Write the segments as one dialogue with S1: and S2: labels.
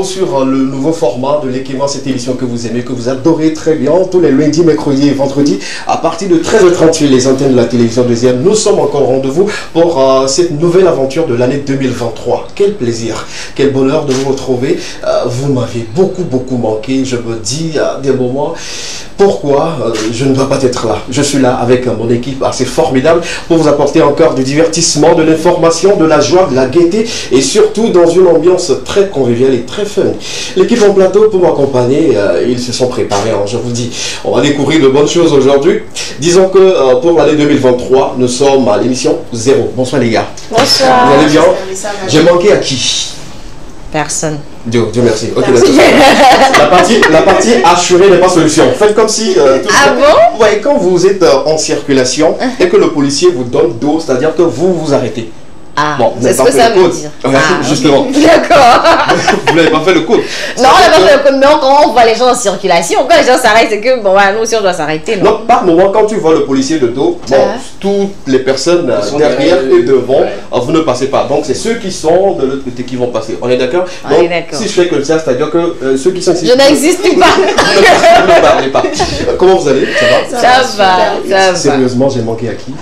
S1: Sur le nouveau format de l'Ekema, cette émission que vous aimez, que vous adorez très bien, tous les lundis, mercredis et vendredis, à partir de 13h38, les antennes de la télévision deuxième. Nous sommes encore au rendez-vous pour cette nouvelle aventure de l'année 2023. Quel plaisir, quel bonheur de vous retrouver. Vous m'avez beaucoup manqué, je me dis à des moments, pourquoi je ne dois pas être là. Je suis là avec mon équipe assez formidable pour vous apporter encore du divertissement, de l'information, de la joie, de la gaieté et surtout dans une ambiance très conviviale et très fun. L'équipe en plateau pour m'accompagner, ils se sont préparés, hein, je vous dis. On va découvrir de bonnes choses aujourd'hui. Disons que pour l'année 2023, nous sommes à l'émission 0. Bonsoir les gars.
S2: Bonsoir.
S1: Vous allez bien? J'ai manqué à qui?
S2: Personne.
S1: Dieu merci. Ok, la partie assurée n'est pas solution. Faites comme si...
S2: ah bon?
S1: Ouais, quand vous êtes en circulation et que le policier vous donne d'eau, c'est-à-dire que vous vous arrêtez.
S2: Ah, bon, c'est ce que ça veut dire.
S1: Ouais, justement.
S2: D'accord.
S1: Vous n'avez pas fait le code.
S2: Non, on n'a pas fait le code, mais quand on voit les gens en circulation, quand les gens s'arrêtent, c'est que, bon, nous aussi on doit s'arrêter.
S1: Non, par moment, quand tu vois le policier de dos, bon, toutes les personnes derrière et devant, vous ne passez pas. Donc, c'est ceux qui sont de l'autre côté qui vont passer. On est d'accord?
S2: On est d'accord.
S1: Si je fais comme ça, c'est-à-dire que ceux qui sont ici...
S2: Je n'existe pas.
S1: Vous ne parlez pas. Comment vous allez? Ça va?
S2: Ça va.
S1: Sérieusement, j'ai manqué à qui?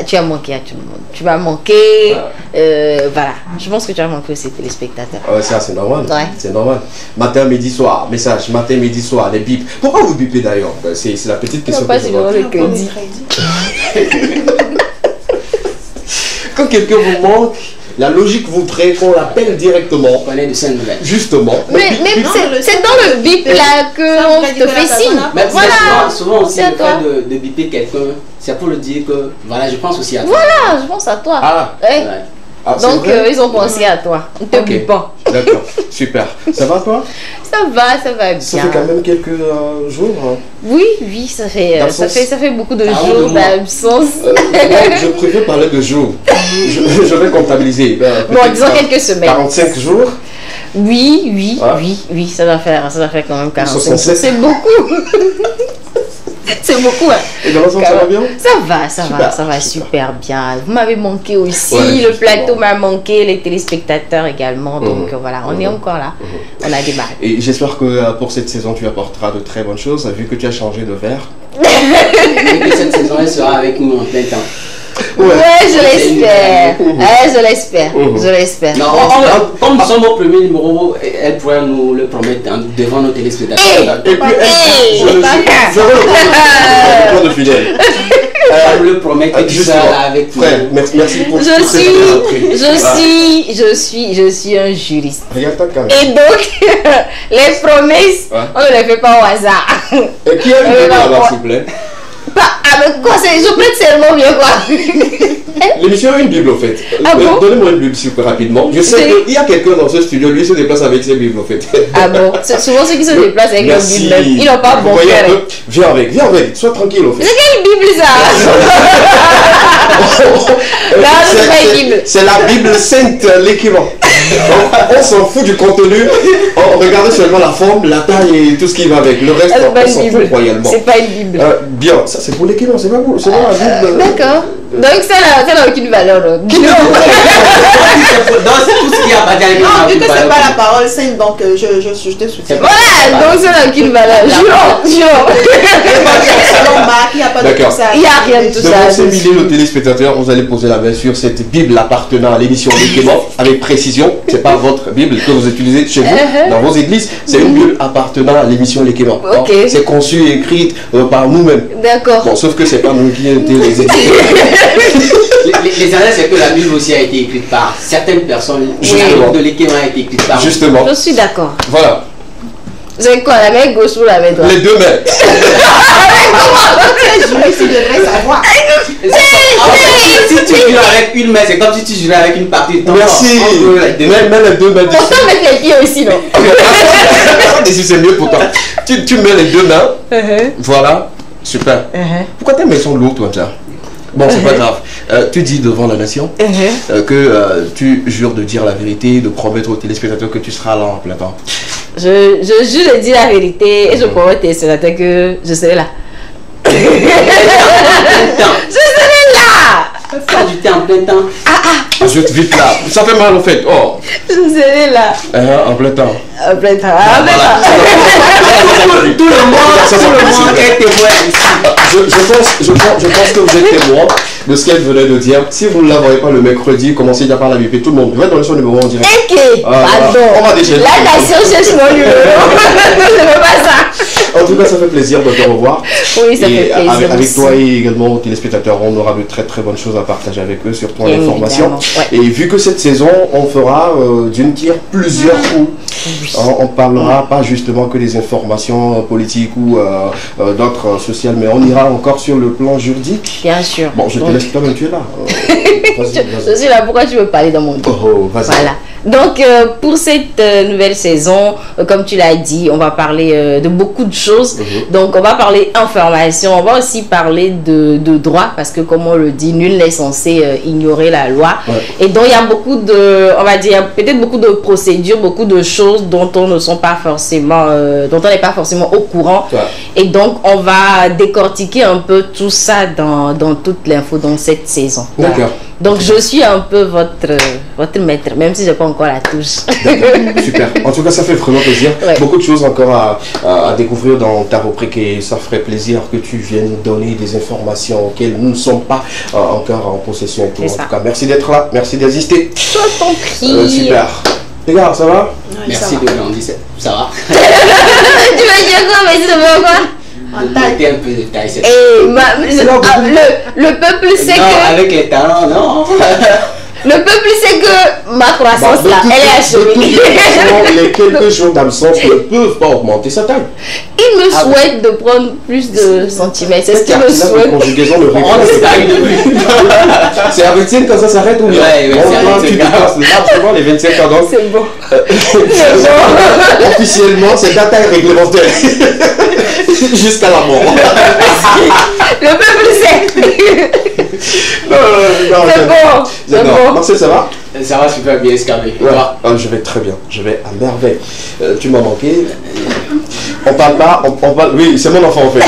S2: Tu as manqué à tout le monde. Tu m'as manqué. Voilà. Je pense que tu as manqué aussi téléspectateurs.
S1: Ça, c'est normal.
S2: Ouais.
S1: C'est normal. Matin, midi, soir. Message. Matin, midi, soir. Les bips. Pourquoi vous bipez d'ailleurs? C'est la petite question.
S2: Pas si le crédit.
S1: Quand quelqu'un vous manque, la logique voudrait qu'on l'appelle directement.
S3: On est de scène nouvelle.
S1: Justement.
S2: Mais c'est dans le bip là qu'on te fait signe.
S3: Mais
S2: voilà.
S3: Souvent aussi, le fait de biper quelqu'un, c'est pour le dire que, voilà, je pense aussi à toi.
S2: Voilà, je pense à toi.
S1: Ah.
S2: Ouais.
S1: Ah,
S2: donc ils ont pensé à toi. On te bip pas.
S1: D'accord, super. Ça va toi?
S2: Ça va bien.
S1: Ça fait quand même quelques jours. Hein.
S2: Oui, ça fait beaucoup de jours d'absence.
S1: Je préfère parler de jours. Je vais comptabiliser.
S2: Bon, disons quelques semaines.
S1: 45 jours.
S2: Oui, ça va faire quand même 45 jours. C'est beaucoup. C'est beaucoup. Hein.
S1: Et dans l'ensemble, ça va bien?
S2: Ça va super bien. Vous m'avez manqué aussi, le plateau m'a manqué, les téléspectateurs également. Donc voilà, on est encore là. On a démarré.
S1: Et j'espère que pour cette saison, tu apporteras de très bonnes choses, vu que tu as changé de verre.
S3: Et que cette saison, elle sera avec nous en plein temps.
S2: Ouais, je l'espère.
S3: Non, comme nous sommes au premier numéro, elle pourrait nous le promettre devant nos téléspectateurs.
S1: Et puis, je le fidèle.
S3: Elle le promet que tu seras là avec nous.
S1: Merci pour
S2: je suis un juriste.
S1: Regarde ta caméra.
S2: Et donc, les promesses, on ne les fait pas au hasard.
S1: Et qui a une Bible là-bas, s'il vous plaît?
S2: Avec quoi? Je prête seulement bien quoi.
S1: L'émission a une Bible au fait.
S2: Ah bon?
S1: Donnez-moi une Bible super rapidement. Je sais qu'il y a quelqu'un dans ce studio, lui se déplace avec ses Bibles au fait.
S2: Ah bon? Souvent ceux qui se déplacent avec leur Bible, ils n'ont pas bon cœur.
S1: Viens avec, sois tranquille au fait.
S2: C'est quelle Bible ça?
S1: C'est la Bible sainte, l'équivalent. On s'en fout du contenu, on regarde seulement la forme, la taille et tout ce qui va avec. Le reste, on s'en fout royalement.
S2: C'est pas une Bible.
S1: Bien, ça c'est pour l'équivalent, c'est pas pour la Bible.
S2: D'accord. Donc ça n'a aucune valeur.
S3: Donc c'est tout ce qui a basé avec
S4: non, vu que c'est pas la parole sainte, donc je te soutiens.
S2: Voilà, donc ça n'a aucune valeur. Jure.
S4: Il n'y a pas de tout ça.
S2: Il n'y a rien de tout ça.
S1: Devant ces milliers de téléspectateurs, vous allez poser la main sur cette Bible appartenant à l'émission Lekema avec précision. C'est pas votre Bible que vous utilisez chez vous, dans vos églises. C'est une Bible appartenant à l'émission Lekema. C'est conçu et écrit par nous-mêmes.
S2: D'accord.
S1: Bon, sauf que c'est pas nous qui étions les éditeurs.
S3: Les années, c'est que la Bible aussi a été écrite par certaines personnes.
S1: Justement.
S3: De Lekema a été écrite par.
S1: Justement.
S2: Je suis d'accord.
S1: Voilà.
S2: C'est quoi, la main gauche ou la main droite?
S1: Les deux mains.
S4: Je devrais savoir.
S3: Si tu joues avec une main, c'est comme si tu jouais avec une partie de ton corps.
S1: Merci. Mets les deux mains dessus.
S2: Pourtant, mettre les pieds aussi, non?
S1: Ici, c'est mieux pour toi. Tu mets les deux mains. Voilà. Super. Pourquoi tes mains sont lourdes, toi, déjà? Bon, c'est pas grave. Tu dis devant la nation que tu jures de dire la vérité, de promettre aux téléspectateurs que tu seras là en plein temps.
S2: Je jure de dire la vérité et je promets aux téléspectateurs que je serai là. Je serai là.
S3: Faire du thé en plein temps.
S1: Je vite là. Ça fait mal au fait. Oh.
S2: Je serai là.
S1: En plein temps.
S2: En plein temps. En plein temps.
S3: Tout le monde est témoin ici.
S1: Je pense que vous êtes témoin de ce qu'elle venait de dire. Si vous ne la voyez pas le mercredi, commencez déjà par la BP. Tout le monde va dans le son numéro en direct.
S2: Ok, pardon.
S1: On va déchaîner.
S2: La nation cherche mon numéro. Je ne veux pas ça.
S1: En tout cas, ça fait plaisir de te revoir.
S2: Oui, ça fait plaisir.
S1: Avec toi et également aux téléspectateurs, on aura de très très bonnes choses à partager avec eux, surtout en
S2: Bien
S1: information.
S2: ouais.
S1: Et vu que cette saison, on fera d'une tire plusieurs coups. On parlera pas justement que des informations politiques ou d'autres sociales, mais on ira encore sur le plan juridique.
S2: Bien sûr.
S1: Bon, je te laisse toi même, tu es là.
S2: Je suis là, pourquoi tu veux parler dans mon dos?
S1: Vas-y.
S2: Voilà. Donc, pour cette nouvelle saison, comme tu l'as dit, on va parler de beaucoup de choses. Donc, on va parler information, on va aussi parler de droit, parce que comme on le dit, nul n'est censé ignorer la loi. Et donc, il y a beaucoup de, on va dire, peut-être beaucoup de procédures, beaucoup de choses dont on ne sont pas forcément, dont on n'est pas forcément au courant. Et donc, on va décortiquer un peu tout ça dans toute l'info dans cette saison. Voilà.
S1: D'accord.
S2: Donc, je suis un peu votre maître, même si je n'ai pas encore la touche.
S1: Super. En tout cas, ça fait vraiment plaisir.
S2: Ouais.
S1: Beaucoup de choses encore à découvrir dans ta rubrique et ça ferait plaisir que tu viennes donner des informations auxquelles nous ne sommes pas encore en possession. Et tout. En tout cas, merci d'être là. Merci d'exister.
S2: Je t'en prie.
S1: Super. Les gars, ça va?
S3: Merci de grandir. Ça va?
S2: Tu veux dire quoi? Mais tu veux quoi?
S3: Mettez un peu de taille.
S2: Et le peuple sait que...
S3: avec les talents, non.
S2: Le peuple sait que ma croissance là, elle est achevée.
S1: Les quelques jours d'absence ne peuvent pas augmenter sa taille.
S2: Il me souhaite de prendre plus de centimètres. C'est ce qu'il me souhaite.
S1: C'est à 25 quand ça s'arrête ou bien? Tu dépasses largement les 25 ans. Donc
S2: c'est bon.
S1: Officiellement, c'est ta taille réglementaire. Jusqu'à la mort.
S2: Le peuple sait. C'est bon. C'est bon.
S1: Marcel, ça va?
S3: Ça va super bien, escamé.
S1: Je vais très bien, je vais à merveille. Tu m'as manqué. On parle pas, on parle. Oui, c'est mon enfant en fait.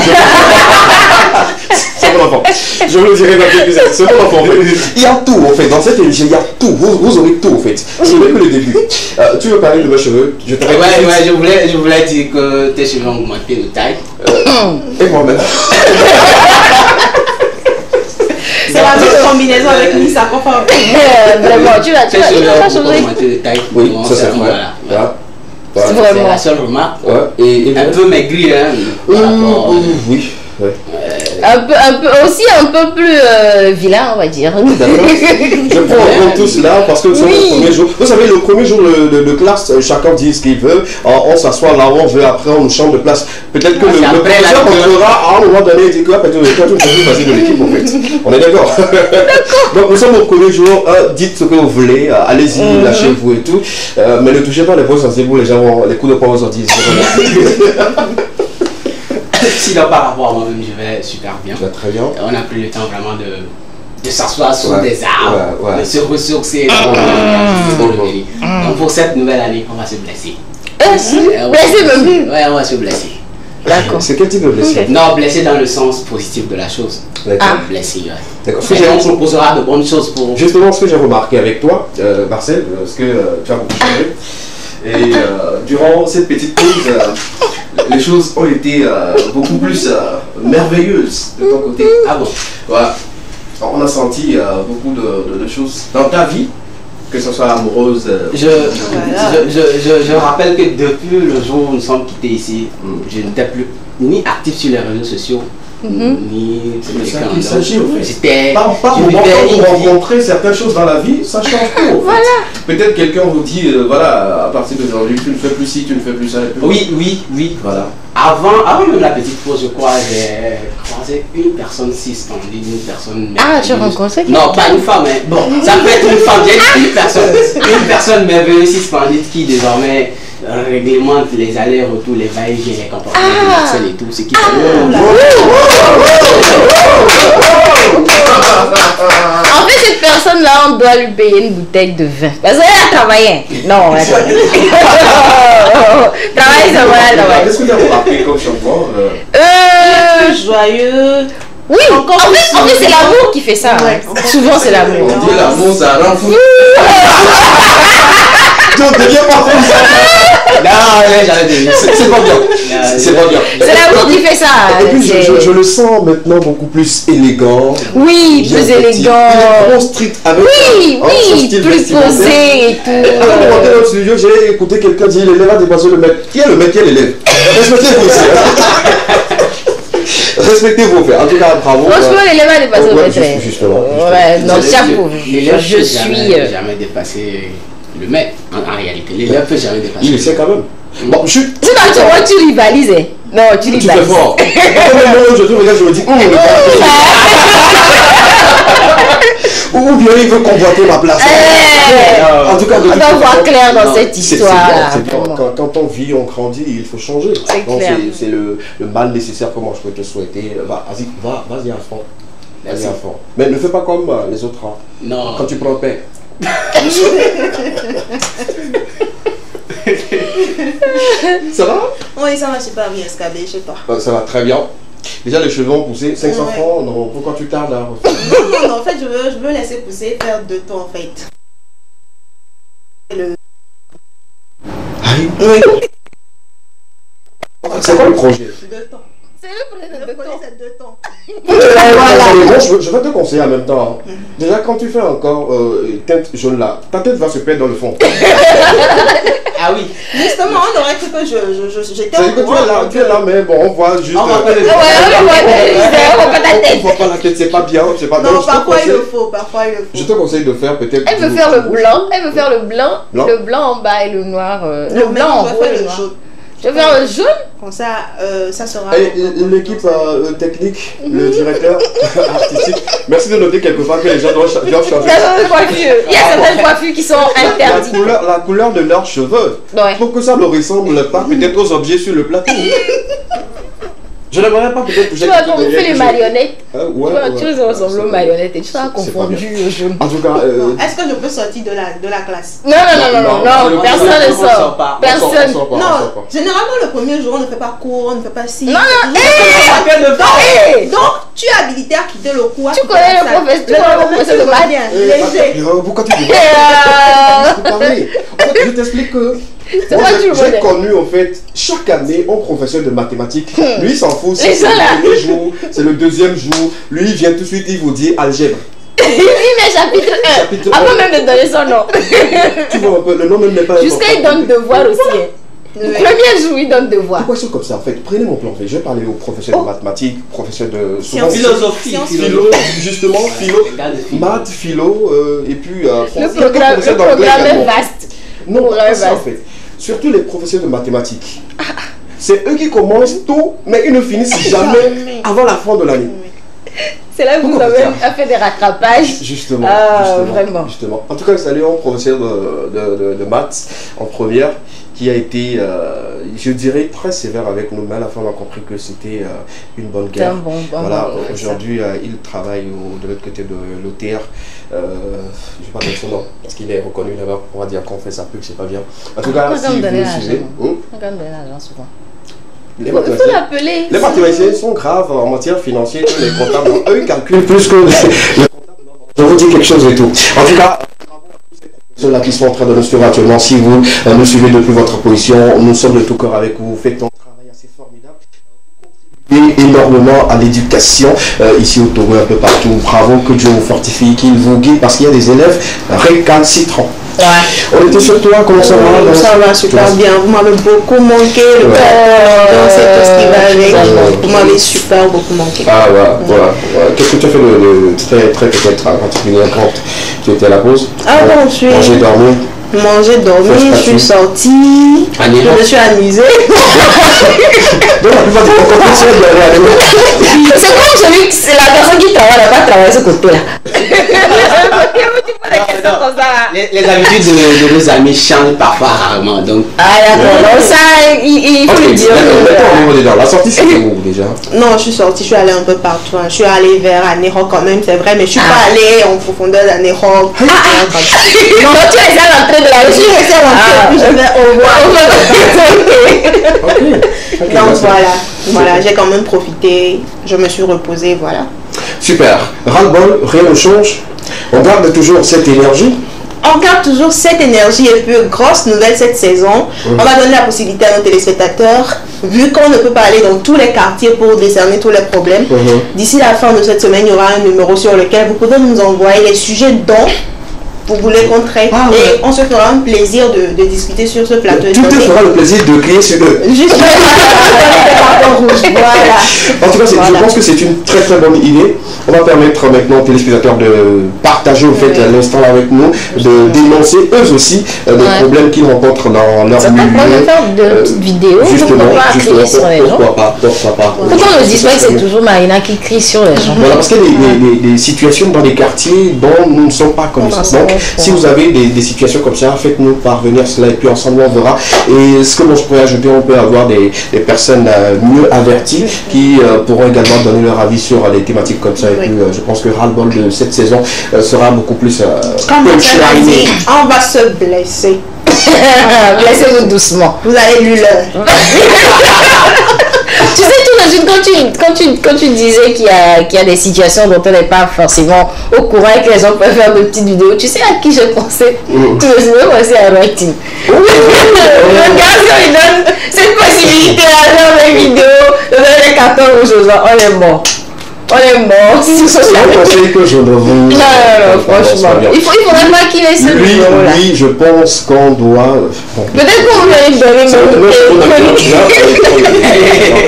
S1: C'est mon enfant. Je vous le dirai dans quelques années. C'est mon enfant en fait. Il y a tout en fait. Dans cette émission, il y a tout. Vous aurez tout en fait. Ce n'est que le début. Tu veux parler de mes cheveux?
S3: Je voulais dire que tes cheveux ont augmenté de taille.
S1: Et moi-même.
S4: C'est la même combinaison avec Nissa Conforme.
S2: Vraiment, tu vas changer.
S1: Oui, ça c'est vrai.
S3: C'est vraiment la seule remarque.
S1: Et
S3: un peu maigri, hein.
S1: Oui.
S2: Un peu aussi un peu plus vilain, on va dire.
S1: Je prends tout cela parce que c'est le premier jour. Vous savez, le premier jour de classe, chacun dit ce qu'il veut. On s'assoit là où on veut, après on nous change de place. Peut-être que le professeur rentrera à un moment donné et dit quoi? Peut-être que tu peux passer de l'équipe en fait. On est d'accord. Donc nous sommes au premier jour. Dites ce que vous voulez. Allez-y, lâchez-vous et tout. Mais ne touchez pas les points sensibles. Les gens, les coups de poing aux ordi.
S3: Sinon, par rapport à moi-même, je vais super bien.
S1: Très bien.
S3: On a pris le temps vraiment de s'asseoir sur des arbres, de se ressourcer. Donc pour cette nouvelle année, on va se blesser.
S2: Blesser même?
S3: Ouais, on va se blesser.
S2: D'accord.
S1: C'est quel type de blessure?
S3: Non, blessé dans le sens positif de la chose. Blessé, ouais.
S1: D'accord.
S3: On proposera de bonnes choses pour...
S1: Justement, ce que j'ai remarqué avec toi, Marcel, ce que tu as beaucoup changé. Et durant cette petite pause, les choses ont été beaucoup plus merveilleuses de ton côté.
S3: Ah bon?
S1: Voilà. On a senti beaucoup de choses dans ta vie, que ce soit amoureuse.
S3: Je rappelle que depuis le jour où nous sommes quittés ici, je n'étais plus ni actif sur les réseaux sociaux, ni
S1: quelqu'un. Il s'agit en fait.
S3: C'était.
S1: Pour rencontrer certaines choses dans la vie, ça change tout. Voilà. Peut-être quelqu'un vous dit, voilà, à partir d'aujourd'hui, tu ne fais plus ci, tu ne fais plus ça.
S3: Oui. Voilà. Avant même la petite pause, je crois, j'ai croisé une personne si splendide, une personne.
S2: Ah, tu as rencontré?
S3: Non, pas une femme, mais bon, ça peut être une femme, une personne merveilleuse, si splendide qui désormais réglemente les allers-retours, les va-et-vient, les comportements de Marcel et tout, ce qui
S2: doit lui payer une bouteille de vin. Parce qu'elle a travaillé. Non, travailler, c'est voilà, travailler.
S1: Qu'est-ce que vous avez rappelé comme chantement
S4: Joyeux.
S2: Oui, en fait c'est l'amour qui fait ça.
S4: Ouais.
S2: Souvent, c'est l'amour.
S1: On dit l'amour, ça rend fou. Donc, deviens pas fou.
S3: Non, j'avais dit.
S1: C'est pas bien. C'est pas bien.
S2: C'est l'amour qui fait ça.
S1: Et puis, je le sens maintenant beaucoup plus élégant.
S2: Oui,
S1: bien
S2: plus
S1: vêtu.
S2: élégant.
S1: Il est trop strict avec
S2: Oui,
S1: son
S2: oui,
S1: style
S2: plus
S1: vestimentaire.
S2: posé et tout.
S1: Avant de monter dans le studio, j'ai écouté quelqu'un dire l'élève a dépassé le maître. Qui est le maître, qui est l'élève? Respectez-vous aussi. Respectez vos faits. En tout cas, bravo.
S2: Franchement, l'élève a dépassé le maître.
S1: Justement.
S2: Ouais, non, chapeau.
S3: L'élève
S2: Je
S3: peut
S2: suis.
S3: jamais dépasser le maître. En réalité, l'élève peut jamais dépasser.
S1: Il le sait quand même. Bon, je suis.
S2: Sinon, tu vois, tu rivalises. Non, tu
S1: Tu fais
S2: rivalises.
S1: fort. Quand je te regarde, je me dis, ou bien il veut convoiter ma place. En tout cas,
S2: On doit voir clair dans cette
S1: c'est
S2: histoire.
S1: bien. Quand on vit, on grandit, il faut changer.
S2: C'est
S1: Donc
S2: clair.
S1: c'est le mal nécessaire que moi je peux te souhaiter. Vas-y à fond. Vas-y à fond. Mais ne fais pas comme les autres. Hein.
S3: Non.
S1: Quand tu prends paix. Ça va?
S4: Oui, ça va super bien, Scabé, je sais pas.
S1: Ça va très bien. Déjà les cheveux ont poussé. 500 francs, non, pourquoi tu tardes à refaire?
S4: Non, en fait, je veux laisser pousser, faire 2 temps, en fait. Oui.
S1: C'est quoi le projet?
S4: 2 temps.
S2: C'est le
S4: Le projet, c'est 2 temps.
S2: Voilà.
S1: Je vais te conseiller en même temps. Déjà, quand tu fais encore teinte jaune là, ta tête va se perdre dans le fond.
S3: Ah oui.
S4: Justement, on aurait cru que j'étais
S1: C'est-à-dire que tu es là, mais bon, on voit juste.
S3: On va pas le
S2: Ouais, on voit ta
S1: on
S2: tête.
S1: voit pas la tête, c'est pas bien, c'est pas bien.
S4: Non,
S1: Je te
S4: parfois il
S1: conseille-
S4: le faut, parfois il le faut.
S1: Je te conseille de faire peut-être.
S2: Elle veut
S1: du-
S2: faire le blanc. Elle veut faire le blanc.
S1: Blanc.
S2: Le blanc en bas et le noir. Le
S4: Non, mais
S2: blanc en
S4: je
S2: haut
S4: vais
S2: et
S4: faire
S2: le
S4: le
S2: noir.
S4: jaune.
S2: Je vais faire le jaune.
S4: Comme ça, ça sera.
S1: Et l'équipe technique, le directeur artistique, merci de noter quelque part que les gens doivent changer.
S2: Il y a certaines coiffures. Il y a certaines coiffures qui sont interdites.
S1: La couleur de leurs cheveux,
S2: Ouais.
S1: pour que ça ne ressemble pas peut-être aux objets sur le plateau. Je n'aimerais pas peut-être toucher
S2: Tu vois,
S1: quelque
S2: quand on
S1: chose
S2: fait les marionnettes,
S1: Ouais,
S2: tu vois,
S1: ouais.
S2: tu ressembles aux marionnettes et tu seras
S1: C'est pas
S2: confondu au jaune.
S1: En tout cas,
S4: Est-ce que je peux sortir de la classe?
S2: Non,
S1: Non,
S2: personne ne
S3: on sort
S2: sort.
S3: pas.
S2: Personne.
S4: Non, généralement le premier jour on ne fait pas cours, on ne fait pas ci.
S2: Non,
S4: Donc tu es habilité à quitter le cours. à
S2: Tu
S4: quitter
S2: connais
S4: la
S2: le
S4: salle.
S2: professeur, tu connais le professeur de maths.
S4: bien, léger.
S1: Pourquoi tu dis parler. En fait, je t'explique que
S2: C'est
S1: moi,
S2: pas du
S1: j'ai
S2: modèle.
S1: connu en fait chaque année un professeur de mathématiques. Lui, il s'en fout.
S2: Les
S1: C'est
S2: gens là.
S1: le premier jour, c'est le deuxième jour. Lui, il vient tout de suite, il vous dit algèbre.
S2: Oui, mais chapitre 1.
S1: Chapitre
S2: Avant
S1: un.
S2: même de donner son nom.
S1: Tu vois un peu, le nom même n'est pas
S2: Jusqu'à il donne devoir aussi. Hein. Le premier jour, il donne devoir.
S1: Pourquoi ils sont comme ça en fait? Prenez mon plan B. Je vais parler au professeur de mathématiques, professeur de
S3: Philosophie.
S1: philo, justement, philo, maths, philo, et puis
S2: Le
S1: il y a des
S2: programme
S1: professeurs d'anglais
S2: est
S1: également.
S2: vaste.
S1: Non,
S2: Programme
S1: pas
S2: est
S1: ça en
S2: vaste.
S1: fait. Surtout les professeurs de mathématiques. C'est eux qui commencent tôt, mais ils ne finissent jamais avant la fin de l'année.
S2: C'est là que vous
S1: Pourquoi
S2: avez
S1: faire
S2: fait des rattrapages.
S1: Justement,
S2: Vraiment.
S1: justement. En tout cas, salut un professeur de maths en première qui a été, je dirais, très sévère avec nous, mais à la fin on a compris que c'était une bonne
S2: C'est un
S1: guerre.
S2: bon
S1: Voilà,
S2: professeur.
S1: aujourd'hui il travaille de l'autre côté de l'OTR. Je ne vais pas dire son nom parce qu'il est reconnu là-bas. On va dire qu'on fait sa pub, c'est pas bien. En tout cas,
S2: Pourquoi
S1: si vous
S2: donner
S1: le
S2: l'argent?
S1: suivez,
S2: On gagne de l'argent souvent.
S1: les
S2: Il faut
S1: mathématiciens-
S2: l'appeler.
S1: les mathématiciens sont graves en matière financière que les comptables. Eux, ils calculent plus que les comptables. Je vous dis quelque chose et tout. En tout cas, ceux-là qui sont en train de nous suivre actuellement, si vous nous suivez depuis votre position, nous sommes de tout cœur avec vous. Vous faites un travail assez formidable. Vous contribuez énormément à l'éducation ici au Togo, un peu partout. Bravo, que Dieu vous fortifie, qu'il vous guide, parce qu'il y a des élèves récalcitrants. On était sur toi, comment ça va?
S4: Ça va super bien. Vous m'avez beaucoup manqué. Le
S1: Ouais.
S4: corps, c'est tout ce qui va avec. Vous m'avez super beaucoup manqué.
S1: Ah voilà. Qu'est-ce que tu as fait de très peut-être particulier quand tu étais à la pause?
S4: Ah bon, je suis
S1: Manger, dormir.
S4: mangé, dormi, je suis sortie, je me suis amusée.
S1: Donc la plupart des compétitions de la
S2: C'est comme celui, c'est la personne qui travaille, n'a pas travaillé ce côté-là. ça comme ça.
S3: Les habitudes de nos amis changent parfois rarement. Donc...
S2: Ah d'accord, donc ça, il faut le dire.
S1: D'accord, la sortie c'était où déjà?
S4: Non, je suis sortie, je suis allée un peu partout. Je suis allée vers Anéroc quand même, c'est vrai, mais je suis pas allée en profondeur d'Anéroc.
S2: Non, tu es à l'entrée de la rue.
S4: Je suis restée à l'entrée, puis je vais au revoir. Donc voilà, j'ai quand même profité, je me suis reposée, voilà.
S1: Super. Ras-le-bol, rien ne change. On garde toujours cette énergie.
S4: On garde toujours cette énergie et puis grosse nouvelle cette saison. On va donner la possibilité à nos téléspectateurs, vu qu'on ne peut pas aller dans tous les quartiers pour décerner tous les problèmes. D'ici la fin de cette semaine, il y aura un numéro sur lequel vous pouvez nous envoyer les sujets dont vous voulez qu'on traite et on se fera un plaisir de discuter sur ce plateau.
S1: Tout te fera le plaisir de crier sur eux.
S4: Juste voilà.
S1: En tout cas, je pense que c'est une très très bonne idée. On va permettre maintenant aux téléspectateurs de partager au fait l'instant avec nous, de dénoncer eux aussi des problèmes qu'ils rencontrent dans leur milieu.
S2: On peut faire de petites vidéos.
S1: Justement, pourquoi pas.
S2: Pourquoi on ne dit pas que c'est toujours Marina qui crie sur les gens?
S1: Voilà, parce qu'il y a des situations dans les quartiers dont nous ne sommes pas connaissants. Donc, si vous avez des situations comme ça, faites-nous parvenir cela et puis ensemble on verra. Et ce que moi je pourrais ajouter, on peut avoir des personnes mieux averties qui pourront également donner leur avis sur des thématiques comme ça. Et puis je pense que ras-le-bol de cette saison sera beaucoup plus
S4: comme on va se blesser.
S2: Blessez-vous doucement.
S4: Vous allez lui l'heure.
S2: Tu sais, tout de suite, quand tu disais qu'il y a des situations dont on n'est pas forcément au courant et que les gens peuvent faire de petites vidéos, tu sais à qui je pensais? Tout de suite, je pensais à Rocky. Le gars, il donne cette possibilité à faire des vidéos, de faire des cartons rouges aux gens, on est mort. On est mort.
S1: C'est un conseil que je ne vous...
S2: Non, franchement. Il faudrait pas qu'il ait ce numéro-là.
S1: Oui, je pense qu'on doit...
S2: Peut-être qu'on va lui donner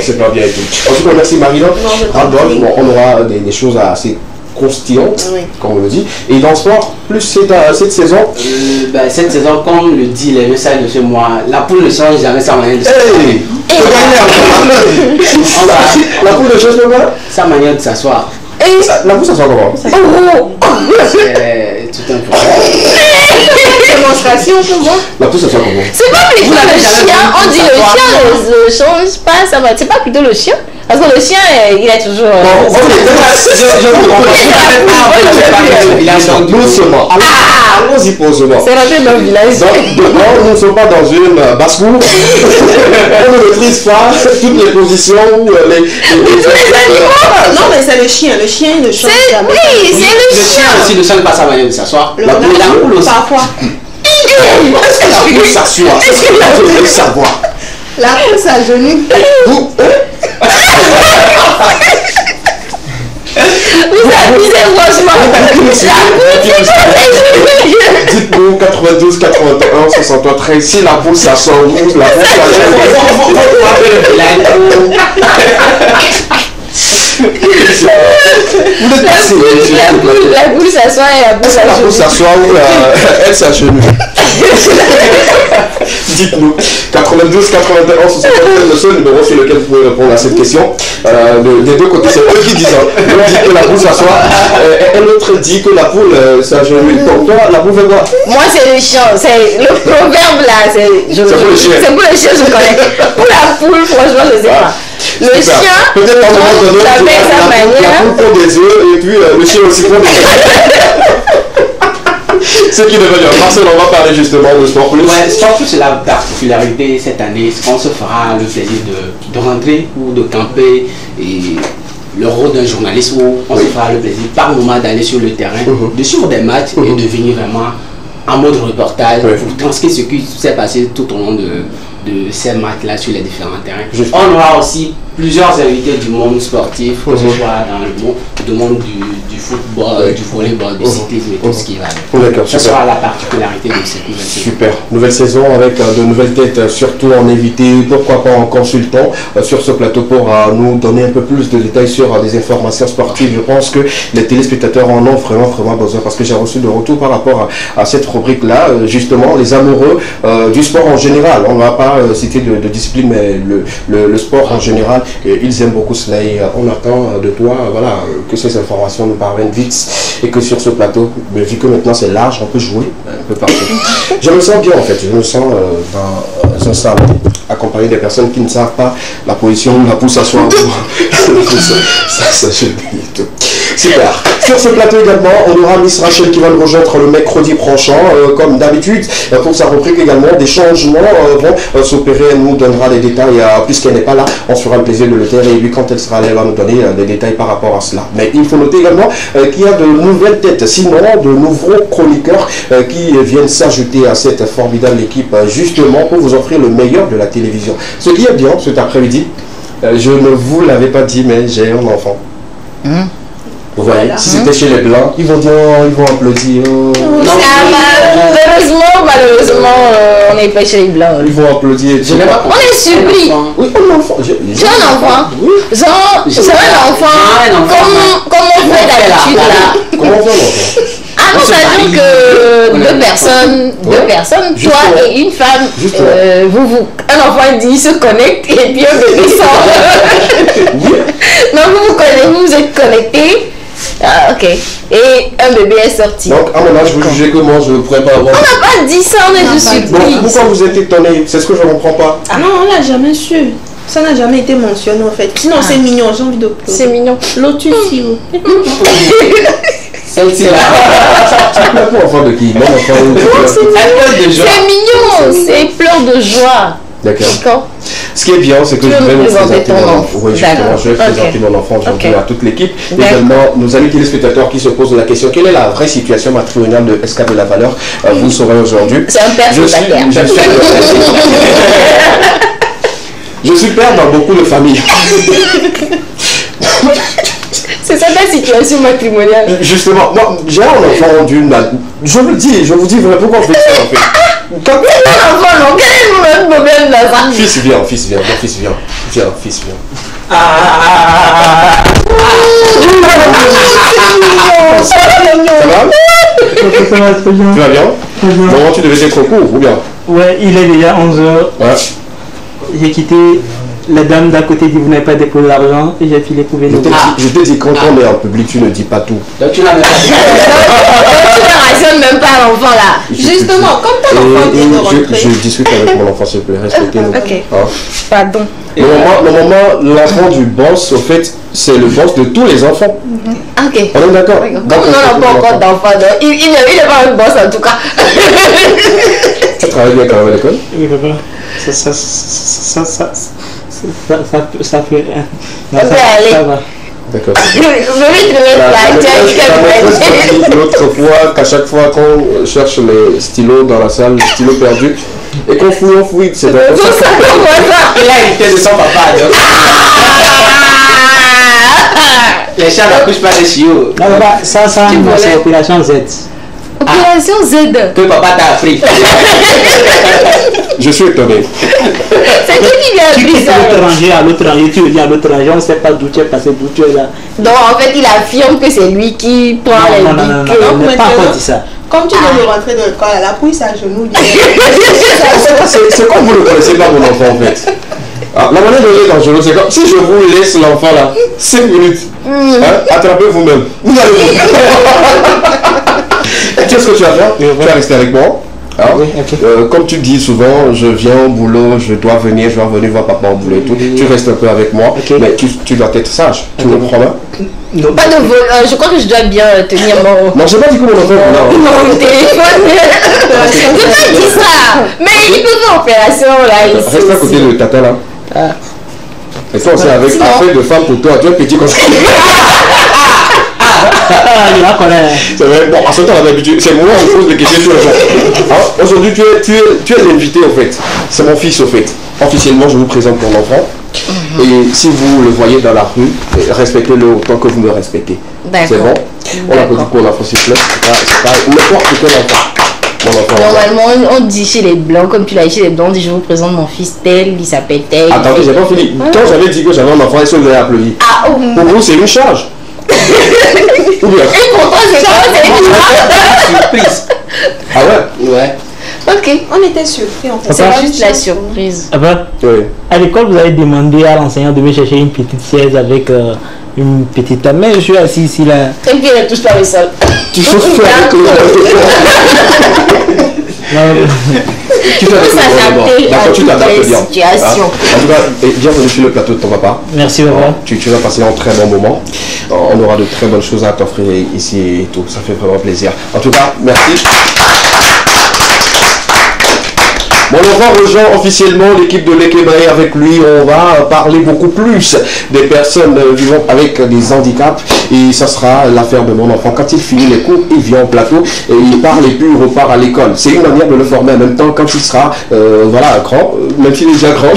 S1: c'est pas bien et tout. En tout cas, merci Marie-Laure. On aura des choses assez croustillantes, comme on le dit. Et dans le sport, plus cette saison
S3: cette saison, comme le dit les messages de ce mois, la poule ne change jamais sa manière de
S1: la poule ne change pas
S3: sa manière de s'asseoir.
S1: La poule s'assoit comment?
S3: C'est tout un problème.
S4: Démonstration pour moi.
S1: La poule s'assoit comment?
S2: C'est pas plutôt le chien, on dit le chien ne change pas, ça va. C'est pas plutôt le chien? Parce que le chien, il est toujours...
S1: Doucement. Allons-y posément.
S2: C'est rentré dans le village.
S1: Donc, nous ne sommes pas dans une basse-cour. On ne maîtrise pas toutes les positions.
S4: Non, mais c'est le chien. Le chien, il ne change jamais.
S2: Oui, c'est le chien.
S3: Le chien aussi ne change pas sa manière de s'asseoir.
S4: La poule aussi. Parfois.
S1: Est-ce que la poule s'assoit? Est-ce que la poule savoir?
S4: La poule s'agenouille.
S2: Vous abusez franchement.
S1: Dites-nous 92 81 63 13 si la poule s'assoit ou la poule
S2: La poule s'assoit et
S1: la poule s'assoit ou elle s'agenouille. Dites-nous 92 81 63 le seul numéro sur lequel vous pouvez répondre à cette question. Des deux côtés, c'est eux qui disent. L'un dit que la poule s'assoit et l'autre dit que la poule s'agenouille. Donc toi, la poule fait quoi?
S2: Moi c'est le chien, c'est le proverbe là, c'est pour le chien, je connais. Pour la poule, franchement, je sais pas. Le chien,
S1: peut-être à un moment donné, la poule pond des œufs et puis le chien aussi pond des œufs. Ce qui devait dire. Marcel, on va parler justement de Sport Plus.
S3: Ouais, Sport Plus, c'est la particularité cette année. On se fera le plaisir de rentrer ou de camper et le rôle d'un journaliste où on se fera le plaisir par moment d'aller sur le terrain, de suivre des matchs et de venir vraiment en mode reportage pour transcrire ce qui s'est passé tout au long de ces matchs-là sur les différents terrains. On aura aussi plusieurs invités du monde sportif, que ce soit dans le monde du football, du volleyball, du cyclisme et tout ce qui va. Ce sera la particularité de cette nouvelle saison.
S1: Super. Nouvelle saison avec de nouvelles têtes, surtout en invité, pourquoi pas en consultant sur ce plateau pour nous donner un peu plus de détails sur des informations sportives. Je pense que les téléspectateurs en ont vraiment besoin parce que j'ai reçu de retour par rapport à cette rubrique-là, justement, les amoureux du sport en général. On ne va pas citer de discipline, mais le sport en général, ils aiment beaucoup cela et on attend de toi, voilà, que que ces informations nous parviennent vite et que sur ce plateau, mais vu que maintenant c'est large, on peut jouer un peu partout. Je me sens bien en fait, je me sens dans un salon, accompagné des personnes qui ne savent pas la position où la pousse à soi. Ça, je dis tout. Super. Sur ce plateau également, on aura Miss Rachel qui va nous rejoindre le mercredi prochain, comme d'habitude, pour sa rubrique également. Des changements vont s'opérer, elle nous donnera les détails, puisqu'elle n'est pas là, on se fera le plaisir de le taire, et lui quand elle sera là, elle va nous donner des détails par rapport à cela. Mais il faut noter également qu'il y a de nouvelles têtes, sinon de nouveaux chroniqueurs qui viennent s'ajouter à cette formidable équipe, justement pour vous offrir le meilleur de la télévision. Ce qui est bien cet après-midi, je ne vous l'avais pas dit, mais j'ai un enfant. Vous voyez, voilà. Si c'était chez les Blancs, ils vont dire, ils vont applaudir.
S2: Malheureusement, on n'est pas chez les Blancs.
S1: Ils vont applaudir.
S2: On est surpris.
S1: Oui, un enfant.
S2: J'ai un enfant. J'ai un enfant. Comme on fait d'habitude là.
S1: Comment on fait un enfant?
S2: Ah non, c'est-à-dire que deux personnes, toi et une femme, un enfant dit se connecte et puis un bébé sort. Non, vous êtes connectés. Ah, ok. Et un bébé est sorti.
S1: Donc, à mon âge, vous jugez que moi, je ne pourrais pas avoir...
S2: On n'a pas dit ça, on est juste surpris.
S1: Pourquoi vous êtes étonné? C'est ce que je ne comprends pas.
S4: Ah non, on l'a jamais su. Ça n'a jamais été mentionné en fait. Sinon, c'est mignon, j'ai envie de pleurer.
S2: C'est mignon.
S4: Lotus, si vous.
S3: Celle-ci là.
S1: Tu pleures pour enfant de qui? Mon enfant.
S2: C'est mignon, c'est pleurs de joie.
S1: D'accord. Ce qui est bien, c'est que je vais vous présenter mon enfant. Oui, justement, je vais présenter mon enfant aujourd'hui à toute l'équipe. Également, nos amis téléspectateurs qui se posent la question, quelle est la vraie situation matrimoniale de SK de la Valeur? Vous le saurez aujourd'hui.
S2: C'est un père célibataire.
S1: Je suis père dans beaucoup de familles.
S2: C'est ça ta situation matrimoniale?
S1: Justement, moi, j'ai un enfant d'une... Je vous dis vraiment pourquoi je vais dire en fait.
S2: Quand tu as un enfant, non, quel est le problème là?
S1: Fils vient, mon fils vient. Fils vient. Ça va? Tu vas bien? Moment tu devais être au cours, ou bien?
S5: Ouais, il est déjà 11h.
S1: Ouais.
S5: J'ai quitté. La dame d'à côté dit vous n'avez pas déposé l'argent et j'ai filé pour venir.
S1: Je te dis quand on est en public, tu ne dis pas tout.
S3: Donc tu n'as même pas dit.
S2: Tu ne rationnes même pas l'enfant là.
S4: Justement, comme ton enfant vient de rentrer.
S1: Je discute avec mon enfant, s'il vous plaît, respectez-nous.
S2: Ok. Pardon.
S1: Normalement, l'enfant du boss, au fait, c'est le boss de tous les enfants.
S2: Ok.
S1: On est d'accord?
S2: Comme on n'a pas encore d'enfant, il n'est pas un boss en tout cas.
S1: Tu travailles bien quand même à l'école?
S5: Oui, papa. Ça fait rien. Ça va.
S1: D'accord.
S2: L'autre
S1: fois qu'à chaque fois qu'on cherche les stylos dans la salle, les stylos perdus, et qu'on fouille, c'est vrai.
S3: Il a évité de son papa. Les chats n'accouchent pas des chiots.
S5: Non, papa, ça, c'est Opération Z.
S2: Opération Z.
S3: Que papa t'a appris.
S1: Je suis étonné.
S2: C'est qui lui a appris ça?
S5: Tu l'autre rangé à l'autre rangé, tu dis à l'autre rangé, on ne sait pas d'où tu es passé, d'où tu es là.
S2: Donc en fait, il affirme que c'est lui qui prend les bics.
S5: Non, on n'a pas encore dit ça.
S4: Comme tu viens de rentrer dans l'école, la pouille à genoux.
S1: C'est comme vous le connaissez pas mon enfant en fait. Ah, la manière de jouer dangereux, c'est comme si je vous laisse l'enfant là, 5 minutes, attrapez vous-même. Vous allez vous. Qu'est-ce que tu vas faire? Tu vas rester avec moi. Hein? Oui, okay. Comme tu dis souvent, je viens au boulot, je dois venir voir papa au boulot et tout. Tu restes un peu avec moi, mais tu dois être sage. Tu me prends là?
S2: Non. Pas de vol, je crois que je dois bien tenir mon...
S1: Non, j'ai pas dit que mon enfant...
S2: Mon téléphone. Je pas dit ça. Mais il peut faire opération là ici.
S1: Reste à côté de tata là. Et ça, c'est avec affaire de femme pour toi. Tu es petit comme ça. C'est vrai. Bon, à ce temps, on a l'habitude. C'est moi qui pose des questions tous les jours. Aujourd'hui, tu es l'invité, au fait. C'est mon fils, au fait. Officiellement, je vous présente mon enfant. Et si vous le voyez dans la rue, respectez-le autant que vous me respectez. C'est bon? On applaudit pour l'enfant, s'il vous plaît. C'est pas n'importe quel enfant.
S2: Normalement, on dit chez les Blancs, comme tu l'as dit chez les Blancs, on dit je vous présente mon fils tel, il s'appelle tel.
S1: Attendez, j'ai pas fini. Quand j'avais dit que j'avais un enfant, est-ce que vous avez applaudi? Pour vous, c'est une charge. Ou bien?
S2: Et pourtant, c'est pas une surprise.
S1: Ah ouais?
S3: Ouais.
S2: Ok.
S4: On était surpris en fait.
S2: C'est juste la surprise.
S5: Oui. À l'école, vous avez demandé à l'enseignant de me chercher une petite chaise avec une petite table. Mais je suis assis ici là.
S2: Et puis elle ne touche pas le sol.
S1: Tu fais avec le Tu fais avec le d'accord, tu t'adaptes bien. En tout cas, bienvenue sur le plateau de ton papa.
S5: Merci, papa.
S1: Tu vas passer un très bon moment. On aura de très bonnes choses à t'offrir ici et tout. Ça fait vraiment plaisir. En tout cas, merci. Bon, on va rejoindre officiellement l'équipe de l'Ekebae. Avec lui, on va parler beaucoup plus des personnes vivant avec des handicaps. Et ça sera l'affaire de mon enfant. Quand il finit les cours, il vient au plateau et il parle et puis il repart à l'école. C'est une manière de le former en même temps quand il sera voilà, grand, même s'il est déjà grand.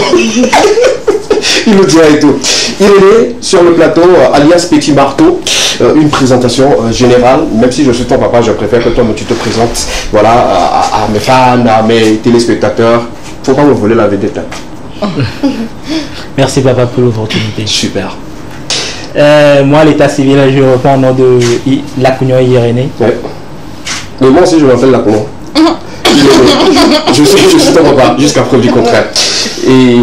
S1: Il nous dira et tout. Il est né sur le plateau, alias Petit Marteau. Une présentation générale, même si je suis ton papa, je préfère que toi tu te présentes, voilà, à mes fans, à mes téléspectateurs. Faut pas me voler la vedette.
S5: Merci papa pour l'opportunité.
S1: Super.
S5: Moi, l'état civil, je reprends au nom de Lacugnon Irénée.
S1: Ouais. Mais moi aussi, je m'appelle Lacugnon. Je suis ton papa, jusqu'à preuve du contraire. Et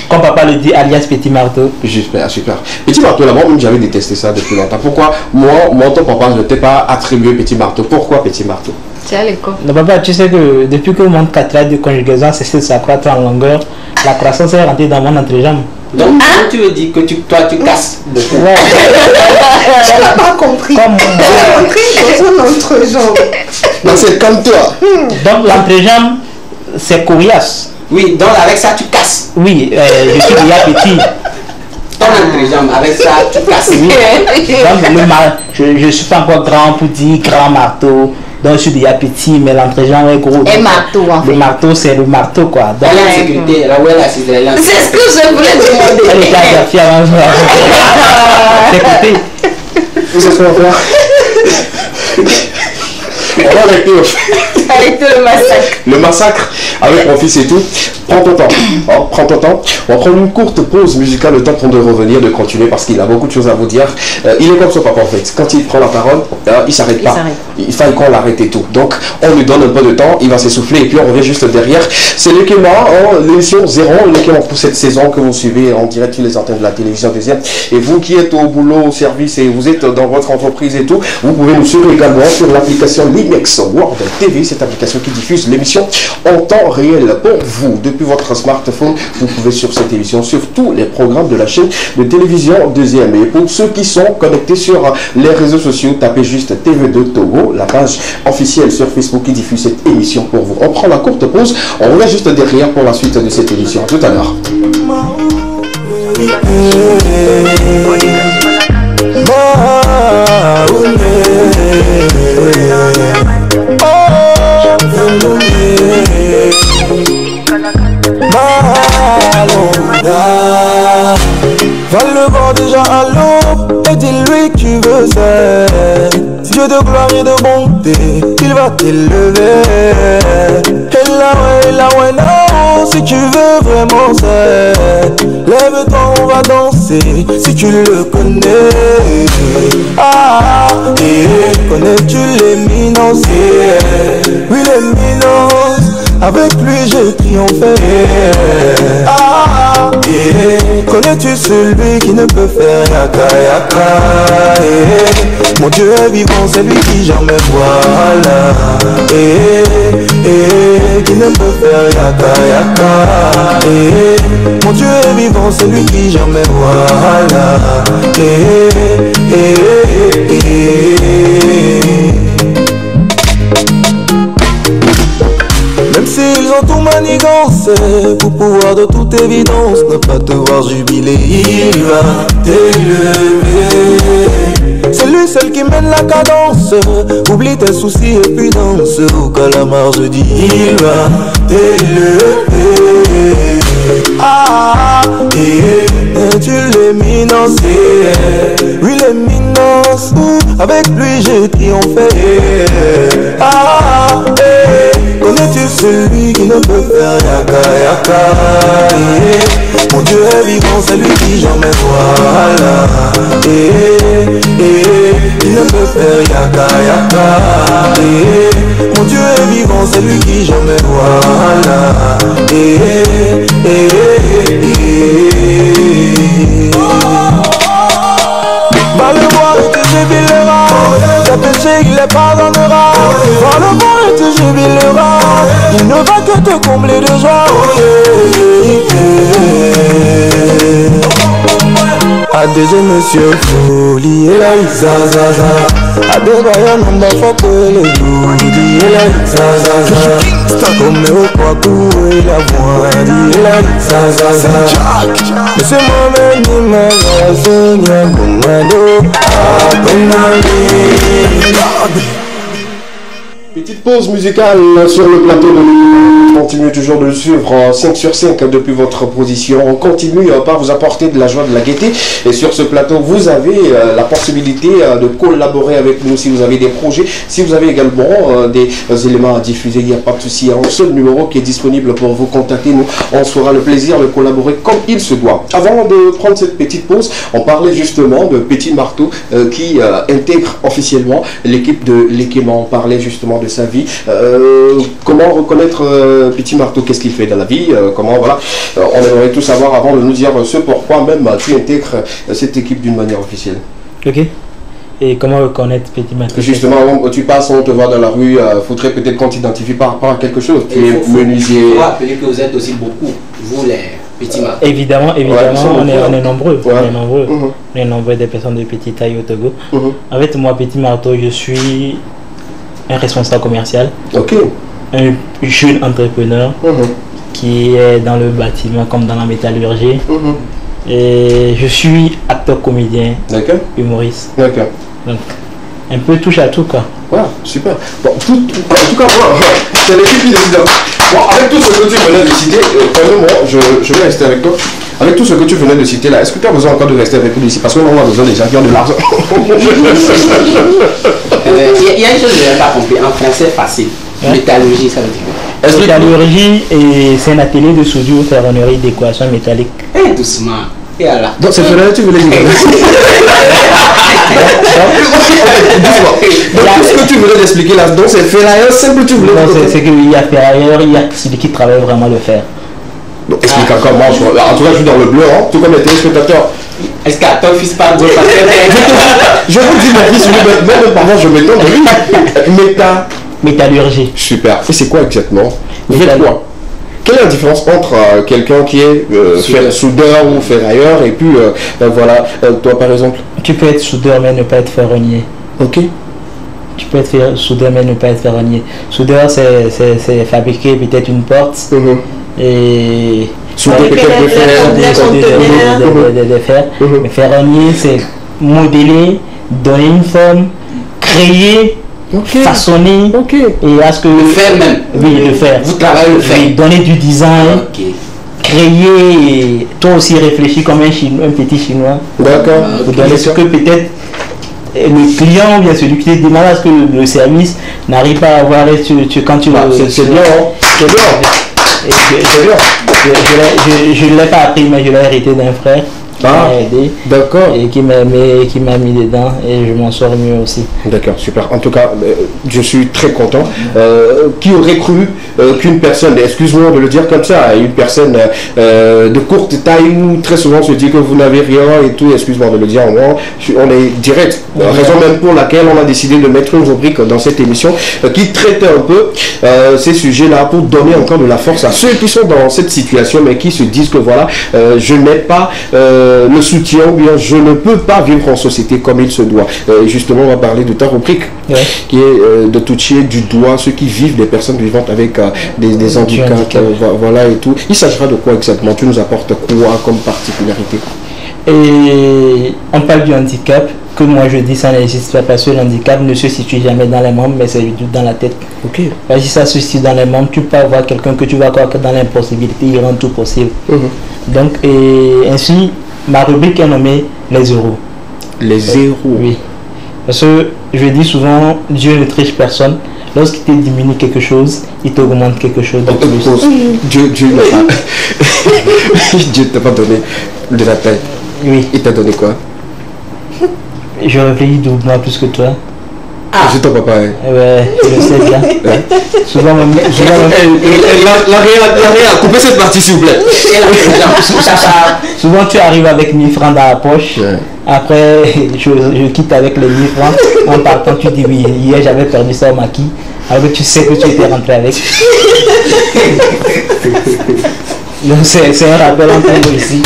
S5: comme papa le dit, alias Petit Marteau.
S1: Super, super. Petit Marteau, là-bas, même j'avais détesté ça depuis longtemps. Pourquoi moi, ton papa, je ne t'ai pas attribué Petit Marteau? Pourquoi Petit Marteau?
S2: C'est à l'école.
S5: Non, papa, tu sais que depuis que le monde 4 lettres de conjugaison cessé de s'accroître en longueur, la croissance est rentrée dans mon entrejambe.
S3: Donc, tu veux dire que toi, tu casses le feu.
S5: Ouais.
S4: Je n'ai pas compris.
S5: Comme
S4: dans un entrejambe.
S1: Donc c'est comme toi.
S5: Donc l'entrejambe, c'est coriace.
S3: Oui, donc avec ça, tu casses.
S5: Oui, je suis déjà petit.
S3: Ton entrejambe, avec ça, tu casses.
S5: Oui. Donc je ne suis pas encore grand pour dire grand marteau. Donc je suis déjà petit, mais l'entrejambe est gros.
S2: Et marteau en fait.
S5: Le marteau, c'est le marteau quoi. Donc,
S3: Elle est en sécurité, là où elle est assise, elle est en sécurité.
S2: C'est ce que je voulais demander.
S5: elle était avertie avant. Écoutez.
S1: Vous êtes ce qu'on va faire? On va arrêter
S2: Arrêtez le massacre.
S1: le massacre avec mon fils et tout. Prends ton temps. Oh, prends ton temps. On va prendre une courte pause musicale, le temps pour de revenir, de continuer parce qu'il a beaucoup de choses à vous dire. Il est comme son papa en fait. Quand il prend la parole, il s'arrête pas. Il fallait qu'on l'arrête et tout. Donc on lui donne un peu de temps, il va s'essouffler et puis on revient juste derrière. C'est l'Ekema, l'émission 0, l'Ekema pour cette saison que vous suivez en direct sur les antennes de la télévision deuxième. Et vous qui êtes au boulot, au service et vous êtes dans votre entreprise et tout, vous pouvez nous suivre également sur l'application Limex World TV, cette application qui diffuse l'émission en temps réel pour vous. Depuis votre smartphone, vous pouvez sur cette émission, sur tous les programmes de la chaîne de télévision deuxième. Et pour ceux qui sont connectés sur les réseaux sociaux, tapez juste TV2 Togo, la page officielle sur Facebook qui diffuse cette émission pour vous. On prend la courte pause, on revient juste derrière pour la suite de cette émission. À tout à l'heure.
S6: Va le voir déjà à l'aube et dis-lui que tu veux ça. Dieu de gloire et de bonté, il va t'élever. Et là, ouais, non, si tu veux vraiment ça. Lève-toi, on va danser, si tu le connais. Ah, et connais-tu l'éminence? Oui, l'éminence. Avec lui j'ai triomphé. Ah, connais-tu celui qui ne peut faire yaka yaka? Mon Dieu est vivant, c'est lui qui jamais voilà. Qui ne peut faire yaka yaka? Mon Dieu est vivant, c'est lui qui jamais voilà. Même s'ils ont tout manigancé, pour pouvoir de toute évidence ne pas te voir jubiler, il va t'élever. C'est lui seul qui mène la cadence. Oublie tes soucis et puis danse. Au calamar je dis il va t'élever. Ah, et tu l'éminence. Oui l'éminence. Avec lui j'ai triomphé. Ah, connais-tu celui qui ne peut faire yaka yaka? Mon Dieu est vivant, c'est lui qui jamais voilà. Il ne peut faire yaka yaka. Mon Dieu est vivant, c'est lui qui jamais voilà. Va le voir et te jubilera. Ta péché il les pardonnera. Va le voir et te jubilera. Il ne va que te combler de joie. A des monsieur folie et la zazaza. A des voyants non d'enfants que les loups. Dit et la zazaza. Comme au quoi courir la voix. Dit et la zazaza. Mais c'est moi-même qui m'a rasé. Commando à Benali.
S1: Petite pause musicale sur le plateau de l'équipe. On continue toujours de le suivre en 5 sur 5 depuis votre position. On continue par vous apporter de la joie, de la gaieté. Et sur ce plateau, vous avez la possibilité de collaborer avec nous si vous avez des projets. Si vous avez également des éléments à diffuser, il n'y a pas de souci. Un seul numéro qui est disponible pour vous contacter. Nous, on se fera le plaisir de collaborer comme il se doit. Avant de prendre cette petite pause, on parlait justement de Petit Marteau qui intègre officiellement l'équipe de l'Ekema. On parlait justement de sa vie. Comment reconnaître Petit Marteau? Qu'est-ce qu'il fait dans la vie? Comment, voilà. On aimerait tout savoir avant de nous dire ce pourquoi même tu intègres cette équipe d'une manière officielle.
S5: Ok. Et comment reconnaître Petit Marteau?
S1: Justement, tu passes, on te voit dans la rue, faudrait peut-être qu'on t'identifie par rapport à quelque chose. Tu es menuisier.
S3: Il faut rappeler que vous êtes aussi beaucoup, vous les Petits Marteaux.
S5: Évidemment,
S1: Ouais,
S5: on est nombreux.
S1: Ouais.
S5: On est nombreux. On est nombreux des personnes de petite taille au Togo. En fait, moi, Petit Marteau, je suis un responsable commercial,
S1: Ok.
S5: un jeune entrepreneur qui est dans le bâtiment comme dans la métallurgie. Et je suis acteur comédien,
S1: D'accord.
S5: humoriste.
S1: D'accord.
S5: Donc, un peu touche à tout, quoi.
S1: Voilà, super. Bon, en tout cas, voilà, c'est l'équipe qui décide. Bon, avec tout ce que tu venais de citer, moi, je vais rester avec toi. Avec tout ce que tu venais de citer là, est-ce que tu as besoin encore de rester avec nous ici? Parce que nous, on a besoin des gens qui ont de l'argent.
S3: Il y a une chose que je n'ai pas compris. En français facile, métallurgie, ça veut dire quoi?
S5: Métallurgie, et c'est un atelier de soudure, ferronnerie, décoration métallique.
S3: Eh, doucement. Et alors?
S1: Donc, c'est vrai, tu voulais dire. Donc, tout ce que tu voulais expliquer là, donc c'est ferrailleur simple, tu voulais dire.
S5: C'est qu'il y a ferrailleur, il y a celui qui travaille vraiment le fer.
S1: Donc, explique encore moi. En tout cas, je suis dans le bleu, hein, tout comme les téléspectateurs.
S3: Est-ce qu'à ton fils pas de
S1: Je vous dis, mon fils, même parfois, je m'étonne de lui.
S5: Métallurgie.
S1: Super. Et c'est quoi exactement? Vous faites quoi? Quelle est la différence entre quelqu'un qui est soudeur ou ferrailleur et puis voilà, toi par exemple?
S5: Tu peux être soudeur mais ne pas être ferronnier.
S1: Ok.
S5: Tu peux être soudeur mais ne pas être ferronnier. Soudeur c'est fabriquer peut-être une porte et
S1: Souder peut-être
S5: de fer. Mais ferronnier c'est modeler, donner une forme, créer, façonner et à ce que
S3: le faire même.
S5: Oui, le faire.
S3: Vous travaillez le faire.
S5: Oui, donner du design. Créer, et toi aussi réfléchir comme un petit chinois.
S1: D'accord.
S5: Pour donner ce que peut-être le client ou bien celui qui te demande à ce que le service n'arrive pas à avoir quand tu
S1: c'est bien, c'est bien.
S5: Je ne l'ai pas appris, mais je l'ai hérité d'un frère qui m'a aidé.
S1: D'accord.
S5: Et qui m'a mis dedans et je m'en sors mieux aussi.
S1: D'accord, super. En tout cas, je suis très content. Qui aurait cru qu'une personne, excuse-moi de le dire comme ça, une personne de courte taille, où très souvent on se dit que vous n'avez rien et tout, excuse-moi de le dire, on est direct. Raison même pour laquelle on a décidé de mettre une rubrique dans cette émission qui traite un peu ces sujets-là pour donner encore de la force à ceux qui sont dans cette situation mais qui se disent que voilà, je n'ai pas le soutien ou bien je ne peux pas vivre en société comme il se doit. Justement, on va parler de ta rubrique qui est de toucher du doigt ceux qui vivent, des personnes vivantes avec des handicaps, voilà et tout. Il s'agira de quoi exactement? Tu nous apportes quoi comme particularité?
S5: Et on parle du handicap, que moi je dis ça n'existe pas parce que le handicap ne se situe jamais dans les membres mais c'est dans la tête.
S1: Ok.
S5: Parce que si ça se situe dans les membres, tu peux avoir quelqu'un que tu vas croire que dans l'impossibilité, il rend tout possible. Donc, et ainsi, ma rubrique est nommée les euros.
S1: Les zéros.
S5: Oui. Parce que je dis souvent, Dieu ne triche personne. Lorsqu'il te diminue quelque chose, il t'augmente quelque chose de plus.
S1: Dieu t'a pas donné de la taille.
S5: Oui.
S1: Il t'a donné quoi?
S5: Je réfléchis doublement plus que toi.
S1: Je ton papa.
S5: Ouais, je sais bien. Souvent,
S1: coupez cette partie s'il vous plaît.
S5: Souvent tu arrives avec 1000 francs dans la poche. Ouais. Après, je quitte avec les 1000 francs. En partant, tu dis oui, hier j'avais perdu ça au maquis. Alors tu sais que tu étais rentré avec. Donc c'est un rappel entre nous ici.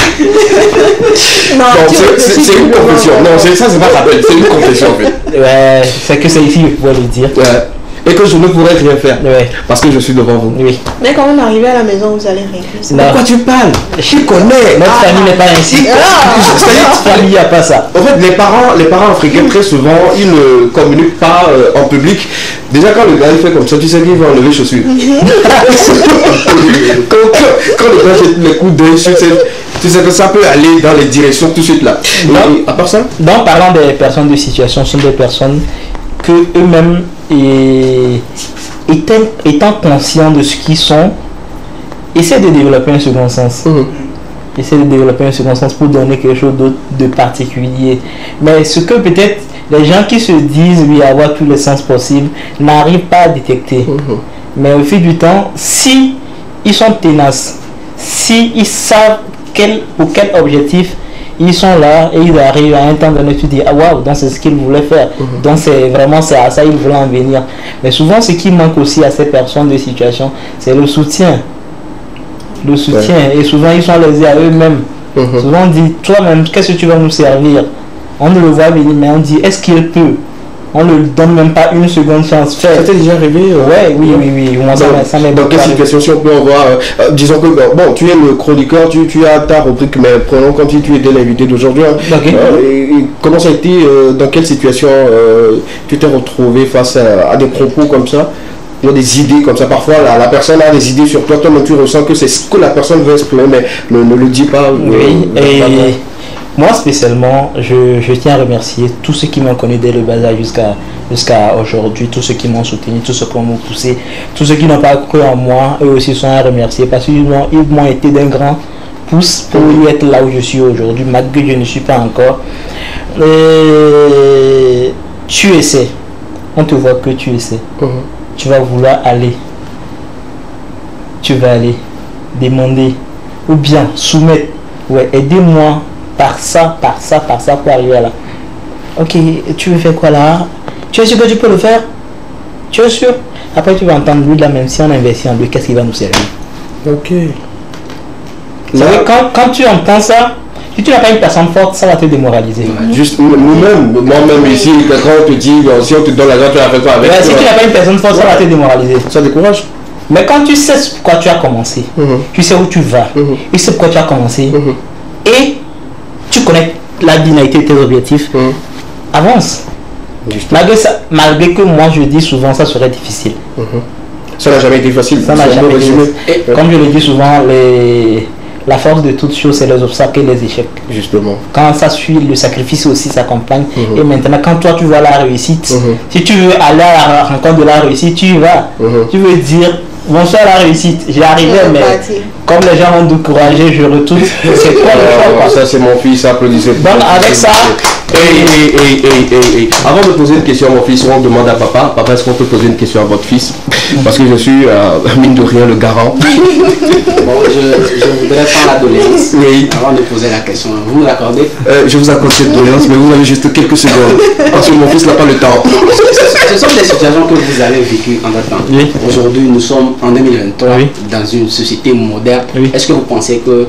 S1: Non, c'est une confession. Non, ça c'est pas un rappel, c'est une confession en fait.
S5: Ouais, c'est que c'est ici que je pourrais le dire.
S1: Ouais. Et que je ne pourrais rien faire. Ouais. Parce que je suis devant vous.
S5: Oui.
S4: Mais quand on arrive à la maison, vous allez régler.
S1: Pourquoi tu parles? Je connais.
S5: Notre famille n'est pas ainsi. Notre famille n'a pas ça.
S1: En fait, les parents africains, très souvent, ils ne communiquent pas en public. Déjà, quand le gars il fait comme ça, tu sais qu'il va enlever les chaussures. Quand le gars jette les coups d'œil sur tu sais que ça peut aller dans les directions tout de suite là. Et à part ça?
S5: Donc, parlant des personnes de situation, ce sont des personnes que eux-mêmes, étant conscients de ce qu'ils sont, essaient de développer un second sens. Essaient de développer un second sens pour donner quelque chose d'autre de particulier. Mais ce que peut-être les gens qui se disent lui avoir tous les sens possibles n'arrivent pas à détecter. Mais au fil du temps, si ils sont tenaces, si ils savent pour quel objectif ils sont là et ils arrivent à un temps donné, tu dis ah waouh, donc c'est ce qu'ils voulaient faire, donc c'est vraiment c'est à ça ils voulaient en venir. Mais souvent ce qui manque aussi à ces personnes de situation, c'est le soutien. Le soutien, et souvent ils sont lésés à eux-mêmes. Souvent on dit toi-même qu'est-ce que tu vas nous servir, on ne le voit venir mais on dit est-ce qu'il peut, on ne lui donne même pas une seconde chance.
S1: Ça t'est déjà arrivé?
S5: Oui.
S1: Dans quelle situation, si on peut en voir, disons que, bon, tu es le chroniqueur, tu as ta rubrique, mais prenons comme si tu étais l'invité d'aujourd'hui. Et comment ça a été, dans quelle situation tu t'es retrouvé face à des propos comme ça, ou des idées comme ça? Parfois, la personne a des idées sur toi, toi-même tu ressens que c'est ce que la personne veut exprimer, mais ne le dit pas.
S5: Moi spécialement, je tiens à remercier tous ceux qui m'ont connu dès le bas âge jusqu'à aujourd'hui, tous ceux qui m'ont soutenu, tous ceux qui m'ont poussé, tous ceux qui n'ont pas cru en moi, eux aussi sont à remercier parce qu'ils m'ont été d'un grand pouce pour y être là où je suis aujourd'hui, malgré que je ne suis pas encore. Tu essaies, on te voit que tu essaies, tu vas vouloir aller, tu vas aller demander ou bien soumettre, aidez-moi par ça pour arriver là. Ok, tu veux faire quoi là? Tu es sûr que tu peux le faire? Tu es sûr? Après tu vas entendre lui là, même si on investit en lui, qu'est-ce qu'il va nous servir?
S1: Ok.
S5: Quand tu entends ça, si tu n'as pas une personne forte, ça va te démoraliser.
S1: Juste moi-même ici, quand on te dit, si on te donne l'argent, tu vas faire quoi avec?
S5: Si tu n'as pas une personne forte, ça va te démoraliser.
S1: Ça décourage.
S5: Mais quand tu sais pourquoi tu as commencé, tu sais où tu vas, tu sais pourquoi tu as commencé, et tu connais la binarité de tes objectifs, avance. Malgré que moi je dis souvent ça serait difficile.
S1: Ça n'a jamais été facile.
S5: Ça n'a jamais été facile. Comme je le dis souvent, la force de toute chose c'est les obstacles et les échecs.
S1: Justement.
S5: Quand ça suit, le sacrifice aussi s'accompagne. Et maintenant quand toi tu vois la réussite, si tu veux aller à la rencontre de la réussite, tu y vas. Tu veux dire bonsoir la réussite, j'y arrivais, mais comme les gens m'ont découragé, je retourne. C'est quoi le choix?
S1: Ça c'est mon fils, applaudissez.
S5: Donc avec ça,
S1: avant de poser une question à mon fils, on demande à papa, est-ce qu'on peut poser une question à votre fils? Parce que je suis, mine de rien, le garant.
S3: Bon, je voudrais prendre la doléance avant de poser la question. Vous l'accordez?
S1: Je vous accorde cette doléance, mais vous avez juste quelques secondes. Parce que mon fils n'a pas le temps.
S3: Ce sont des situations que vous avez vécues en votre temps. Aujourd'hui, nous sommes en 2023 dans une société moderne. Est-ce que vous pensez que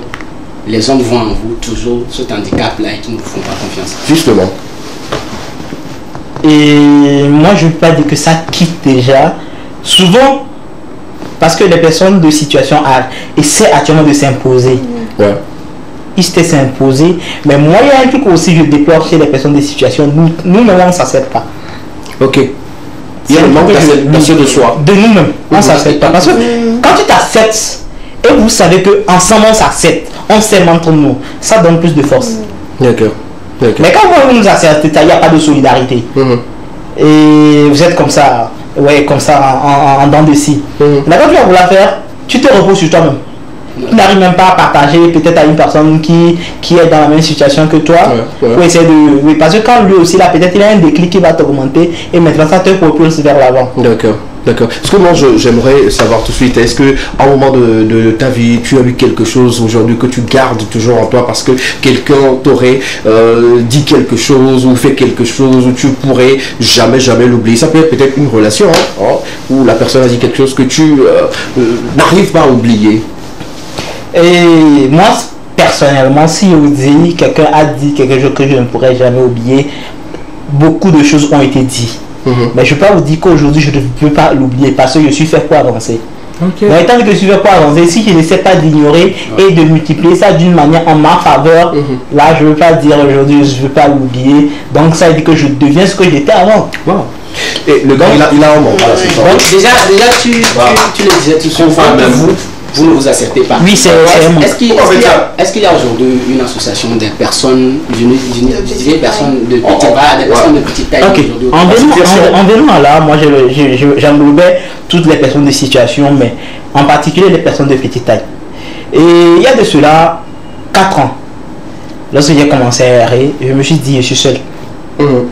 S3: les hommes voient en vous toujours cet handicap-là et qui ne vous font pas confiance?
S1: Justement.
S5: Et moi, je ne veux pas dire que ça quitte déjà. Souvent, parce que les personnes de situation essaient actuellement de s'imposer. Ils essaient de s'imposer. Mais moi, il y a un truc aussi que je déplore chez les personnes de situation. Nous-mêmes, on ne s'accepte pas.
S1: Ok. Il y a le manque d'acceptation de soi.
S5: De nous-mêmes, on ne s'accepte pas. Parce que quand tu t'acceptes, et vous savez qu'ensemble on s'accepte, on s'aime entre nous, ça donne plus de force.
S1: D'accord.
S5: Mais quand vous nous acceptez, il n'y a pas de solidarité. Et vous êtes comme ça, comme ça, en dents de scie. Mais quand tu vas vouloir faire, tu te reposes sur toi-même. Tu n'arrives même pas à partager peut-être à une personne qui est dans la même situation que toi. Pour essayer de... Oui, parce que quand lui aussi, là, peut-être il a un déclic qui va t'augmenter et maintenant ça te propulse vers l'avant.
S1: D'accord. D'accord. Parce que moi, j'aimerais savoir tout de suite, est-ce qu'à un moment de ta vie, tu as eu quelque chose aujourd'hui que tu gardes toujours en toi parce que quelqu'un t'aurait dit quelque chose ou fait quelque chose où tu pourrais jamais l'oublier. Ça peut être peut-être une relation où la personne a dit quelque chose que tu n'arrives pas à oublier.
S5: Et moi, personnellement, si quelqu'un a dit quelque chose que je ne pourrais jamais oublier, beaucoup de choses ont été dites. Mais je peux pas vous dire qu'aujourd'hui je ne peux pas l'oublier parce que je suis fait pour avancer. Mais étant donné que je suis fait pour avancer, si je n'essaie pas d'ignorer et de multiplier ça d'une manière en ma faveur, là je ne veux pas dire aujourd'hui je ne veux pas l'oublier. Donc ça veut dire que je deviens ce que j'étais avant.
S1: Et le gars il a un moment.
S3: Donc déjà tu le disais tout de suite, même vous ne vous acceptez pas.
S5: Oui, c'est un
S3: Est-ce qu'il y a aujourd'hui une association des personnes, des personnes de petite taille aujourd'hui?
S5: En venant là, moi j'englobais toutes les personnes de situation, mais en particulier les personnes de petite taille. Et il y a de cela 4 ans, lorsque j'ai commencé à errer, je me suis dit je suis seul.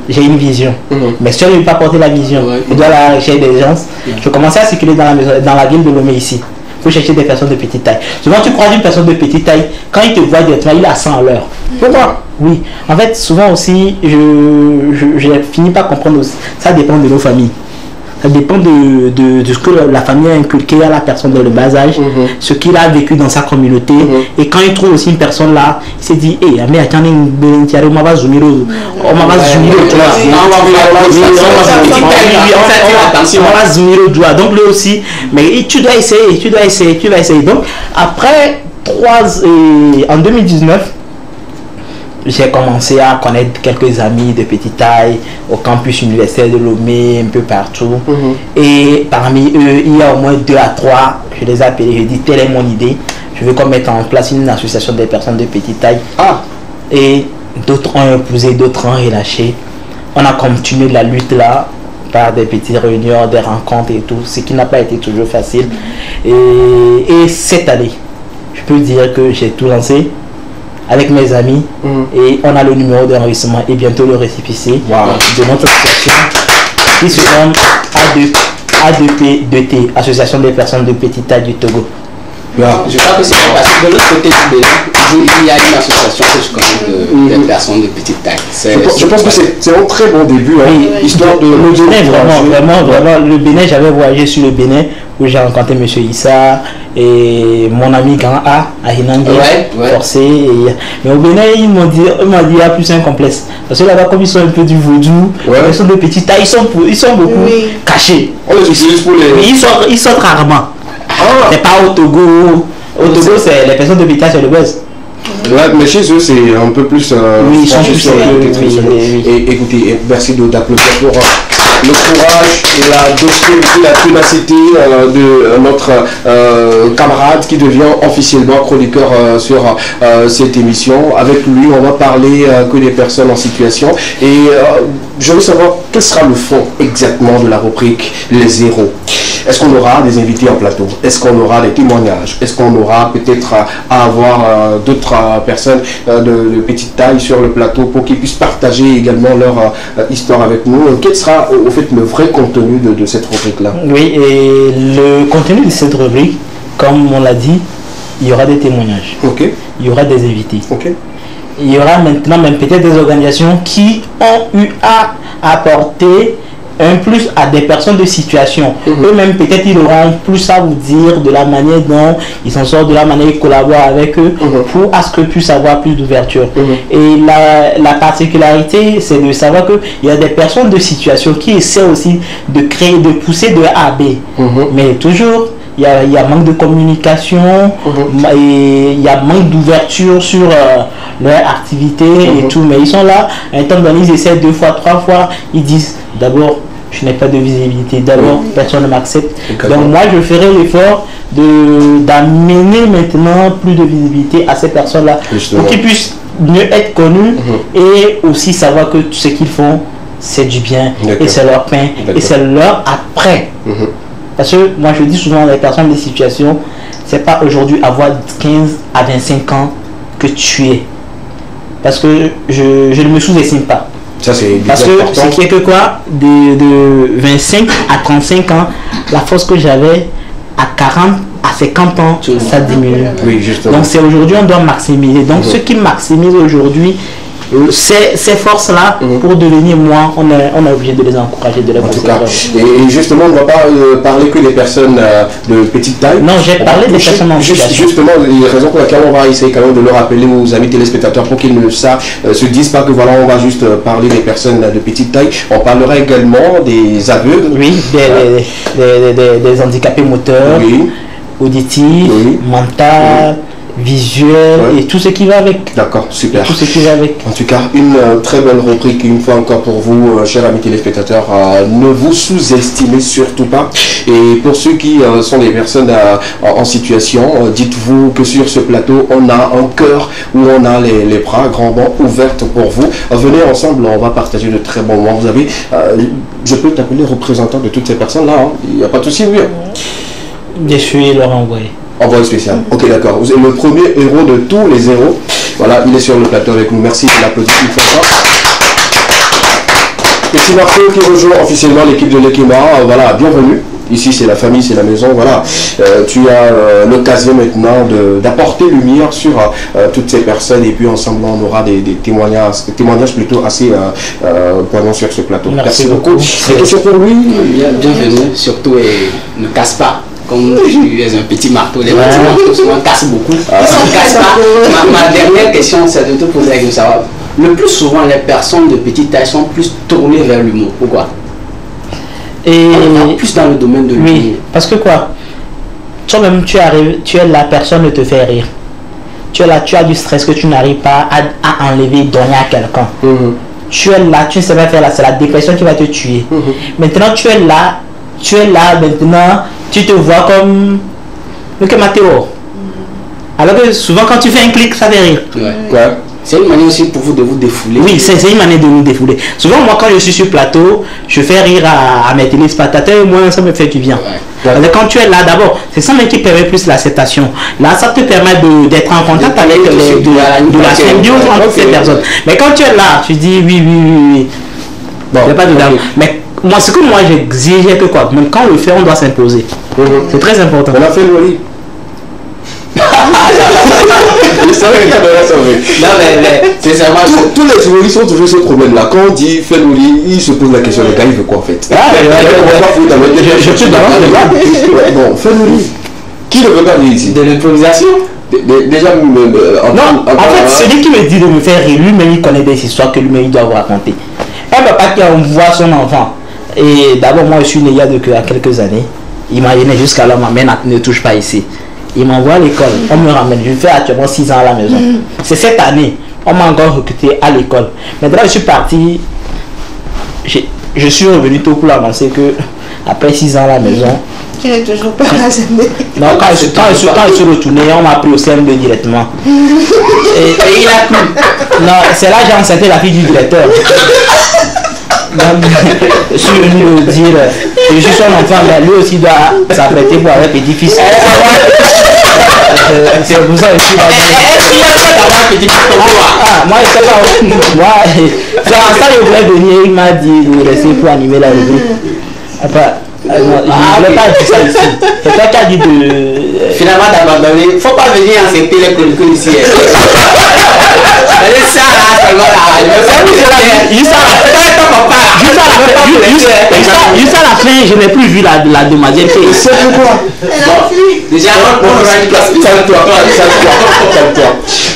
S5: J'ai une vision, mais seul je ne peux pas porter la vision. Je dois la rechercher des gens. Je commençais à circuler dans la ville de Lomé ici. Il faut chercher des personnes de petite taille. Souvent tu croises une personne de petite taille, quand il te voit directement, il a 100 à l'heure. Pourquoi? Oui. En fait, souvent aussi, je finis par comprendre aussi. Ça dépend de nos familles. Ça dépend de ce que la famille a inculqué à la personne dans le bas âge, ce qu'il a vécu dans sa communauté. Et quand il trouve aussi une personne là, il s'est dit, eh, mais attends, on va zoomer. Donc lui aussi, mais tu dois essayer. Donc après en 2019, j'ai commencé à connaître quelques amis de petite taille au campus universitaire de Lomé, un peu partout. Et parmi eux, il y a au moins 2 à 3, je les ai appelés, je dis, telle est mon idée. Je veux qu'on mette en place une association des personnes de petite taille. Et d'autres ont épousé, d'autres ont relâché. On a continué la lutte là, par des petites réunions, des rencontres et tout, ce qui n'a pas été toujours facile. Et cette année, je peux dire que j'ai tout lancé avec mes amis et on a le numéro d'enregistrement et bientôt le récépissé de notre association qui se nomme ADP2T, Association des personnes de petite taille du Togo.
S3: Je crois que c'est parce que de l'autre côté du Bénin, il y a une association que je connais des personnes de petite taille.
S1: Je pense que c'est un très bon début, histoire de...
S5: Le Bénin, vraiment, le Bénin, j'avais voyagé sur le Bénin où j'ai rencontré M. Issa et mon ami Grand A à Hinangue, forcé. Mais au Bénin, ils m'ont dit il y a plus un complexe. Parce que là-bas, comme ils sont un peu du vaudou, ils sont de petite taille, ils sont beaucoup cachés.
S1: On les utilise pour les...
S5: Mais ils sortent rarement. C'est pas au Togo. Au Togo, c'est les personnes de petite taille, c'est le buzz.
S1: Mais chez eux, c'est un peu plus...
S5: oui, ils sont plus...
S1: Et écoutez, merci d'applaudir pour le courage et la docilité, la ténacité de notre camarade qui devient officiellement chroniqueur sur cette émission. Avec lui, on va parler que des personnes en situation. Et je veux savoir quel sera le fond exactement de la rubrique Les Héros. Est-ce qu'on aura des invités en plateau? Est-ce qu'on aura des témoignages? Est-ce qu'on aura peut-être à avoir d'autres personnes de petite taille sur le plateau pour qu'ils puissent partager également leur histoire avec nous? Quel sera au fait le vrai contenu de cette rubrique-là?
S5: Oui, et le contenu de cette rubrique, comme on l'a dit, il y aura des témoignages. Il y aura des invités. Il y aura maintenant même peut-être des organisations qui ont eu à apporter un plus à des personnes de situation. Eux-mêmes, peut-être, ils auront plus à vous dire de la manière dont ils s'en sortent, de la manière ils collaborent avec eux pour à ce que puisse avoir plus d'ouverture. Et la particularité, c'est de savoir qu'il y a des personnes de situation qui essaient aussi de créer, de pousser de A à B. Mais toujours, il y a manque de communication, et il y a manque d'ouverture sur leur activité et tout. Mais ils sont là, un temps donné, ils essaient 2 fois, 3 fois, ils disent d'abord, je n'ai pas de visibilité, d'abord, personne ne m'accepte. Donc moi, je ferai l'effort d'amener maintenant plus de visibilité à ces personnes-là pour qu'ils puissent mieux être connus et aussi savoir que ce qu'ils font, c'est du bien et c'est leur pain et c'est leur après. Parce que moi je dis souvent les personnes des situations, c'est pas aujourd'hui avoir 15 à 25 ans que tu es. Parce que je ne me sous-estime pas.
S1: Ça, c'est
S5: parce que
S1: important.
S5: ce qui est que quoi, de 25 à 35 ans, la force que j'avais à 40 à 50 ans, ça diminue.
S1: Oui, justement.
S5: Donc c'est aujourd'hui on doit maximiser. Donc ceux qui maximisent aujourd'hui ces forces-là, pour devenir moi, on est obligé de les encourager, de les
S1: pousser. Et justement, on ne va pas parler que des personnes de petite taille.
S5: Non, j'ai parlé des personnes en situation.
S1: Justement, la raison pour laquelle on va essayer quand même de le rappeler aux amis téléspectateurs pour qu'ils ne se disent pas que voilà, on va juste parler des personnes de petite taille. On parlera également des aveugles.
S5: Oui, des handicapés moteurs, auditifs, mentaux, visuel et tout ce qui va avec.
S1: D'accord, super.
S5: Tout ce qui va avec.
S1: En tout cas, une très belle rubrique une fois encore pour vous, chers amis téléspectateurs. Ne vous sous-estimez surtout pas. Et pour ceux qui sont des personnes en situation, dites-vous que sur ce plateau, on a un cœur où on a les bras grandement ouverts pour vous. Venez ensemble, on va partager de très bons moments. Vous avez, je peux t'appeler représentant de toutes ces personnes-là. Hein. Il n'y a pas de souci, oui.
S5: Je suis leur envoyé.
S1: Envoyé spécial. Ok, d'accord. Vous êtes le premier héros de tous les héros. Voilà, il est sur le plateau avec nous. Merci de l'applaudir une fois ça. Petit Marco qui rejoint officiellement l'équipe de l'Ekema. Voilà, bienvenue. Ici, c'est la famille, c'est la maison. Voilà, tu as l'occasion maintenant d'apporter lumière sur toutes ces personnes. Et puis, ensemble, on aura des témoignages plutôt assez poignants sur ce plateau. Merci beaucoup. Des questions pour lui?
S3: Bienvenue, surtout, et ne casse pas. Comme tu es un petit marteau, les petits marteaux souvent cassent beaucoup. Ils ne cassent pas. Ma dernière question, c'est de te poser la question. Le plus souvent, les personnes de petite taille sont plus tournées vers l'humour. Pourquoi?
S5: Et
S3: plus dans le domaine de l'humour.
S5: Oui, parce que quoi? Toi-même, tu es là, personne ne te fait rire. Tu es là, tu as du stress que tu n'arrives pas à enlever, donner à quelqu'un. Tu es là, tu ne sais pas faire là, c'est la dépression qui va te tuer. Maintenant, tu es là maintenant, tu te vois comme le Mathéo. Alors que souvent quand tu fais un clic, ça fait rire.
S3: C'est une manière aussi pour vous de vous défouler.
S5: Oui, c'est une manière de nous défouler. Souvent moi quand je suis sur plateau, je fais rire à mes téléspectateurs et moi ça me fait du bien. Quand tu es là d'abord, c'est ça même qui permet plus l'acceptation. Là ça te permet d'être en contact avec de la symbiose entre ces personnes. Mais quand tu es là, tu dis oui. Bon, il n'y a pas de dame. Mais moi, ce que moi j'exigeais que quoi, même quand on le fait, on doit s'imposer. C'est très important.
S1: On a fait le lit. Je savais qu'il y avait ça.
S3: Non, mais c'est ça.
S1: Tous les humoristes ont toujours ce problème-là. Quand on dit fait le lit, il se pose la question, le gars, il veut quoi en fait? Je suis dans le bon, fait le lit. Qui ne veut pas dire ici?
S3: De l'improvisation.
S1: Déjà,
S5: non, en fait, celui qui me dit de me faire rire, lui-même, il connaît des histoires que lui-même, il doit vous raconter. Un papa qui envoie son enfant. Et d'abord, moi, je suis né il y a quelques années. Il m'a venu jusqu'à là, ma mère ne touche pas ici. Il m'envoie à l'école. On me ramène. Je fais actuellement 6 ans à la maison. C'est cette année. On m'a encore recruté à l'école. Maintenant, je suis parti. Je suis revenu tôt pour annoncer que après 6 ans à la maison.
S4: Tu n'es toujours pas rassemblé.
S5: Non, quand je suis retourné, on m'a pris au CM2 directement. Et il a pris. Non, c'est là que j'ai enceinté la fille du directeur. Donc, je suis venu me dire, je suis son enfant, mais lui aussi doit s'apprêter pour avoir petit fils. C'est pour ça que je suis là. Moi, je sais pas. Moi, c'est en ça que je voulais venir. Il m'a dit de rester pour animer la rubrique. Après, je ne voulais pas dire ça ici. C'est toi qui as dit de.
S3: Finalement, d'abandonner. Il ne faut pas venir accepter les chroniques ici.
S5: Juste à la fin, je n'ai plus vu la demoiselle.
S1: C'est pourquoi.
S3: Déjà,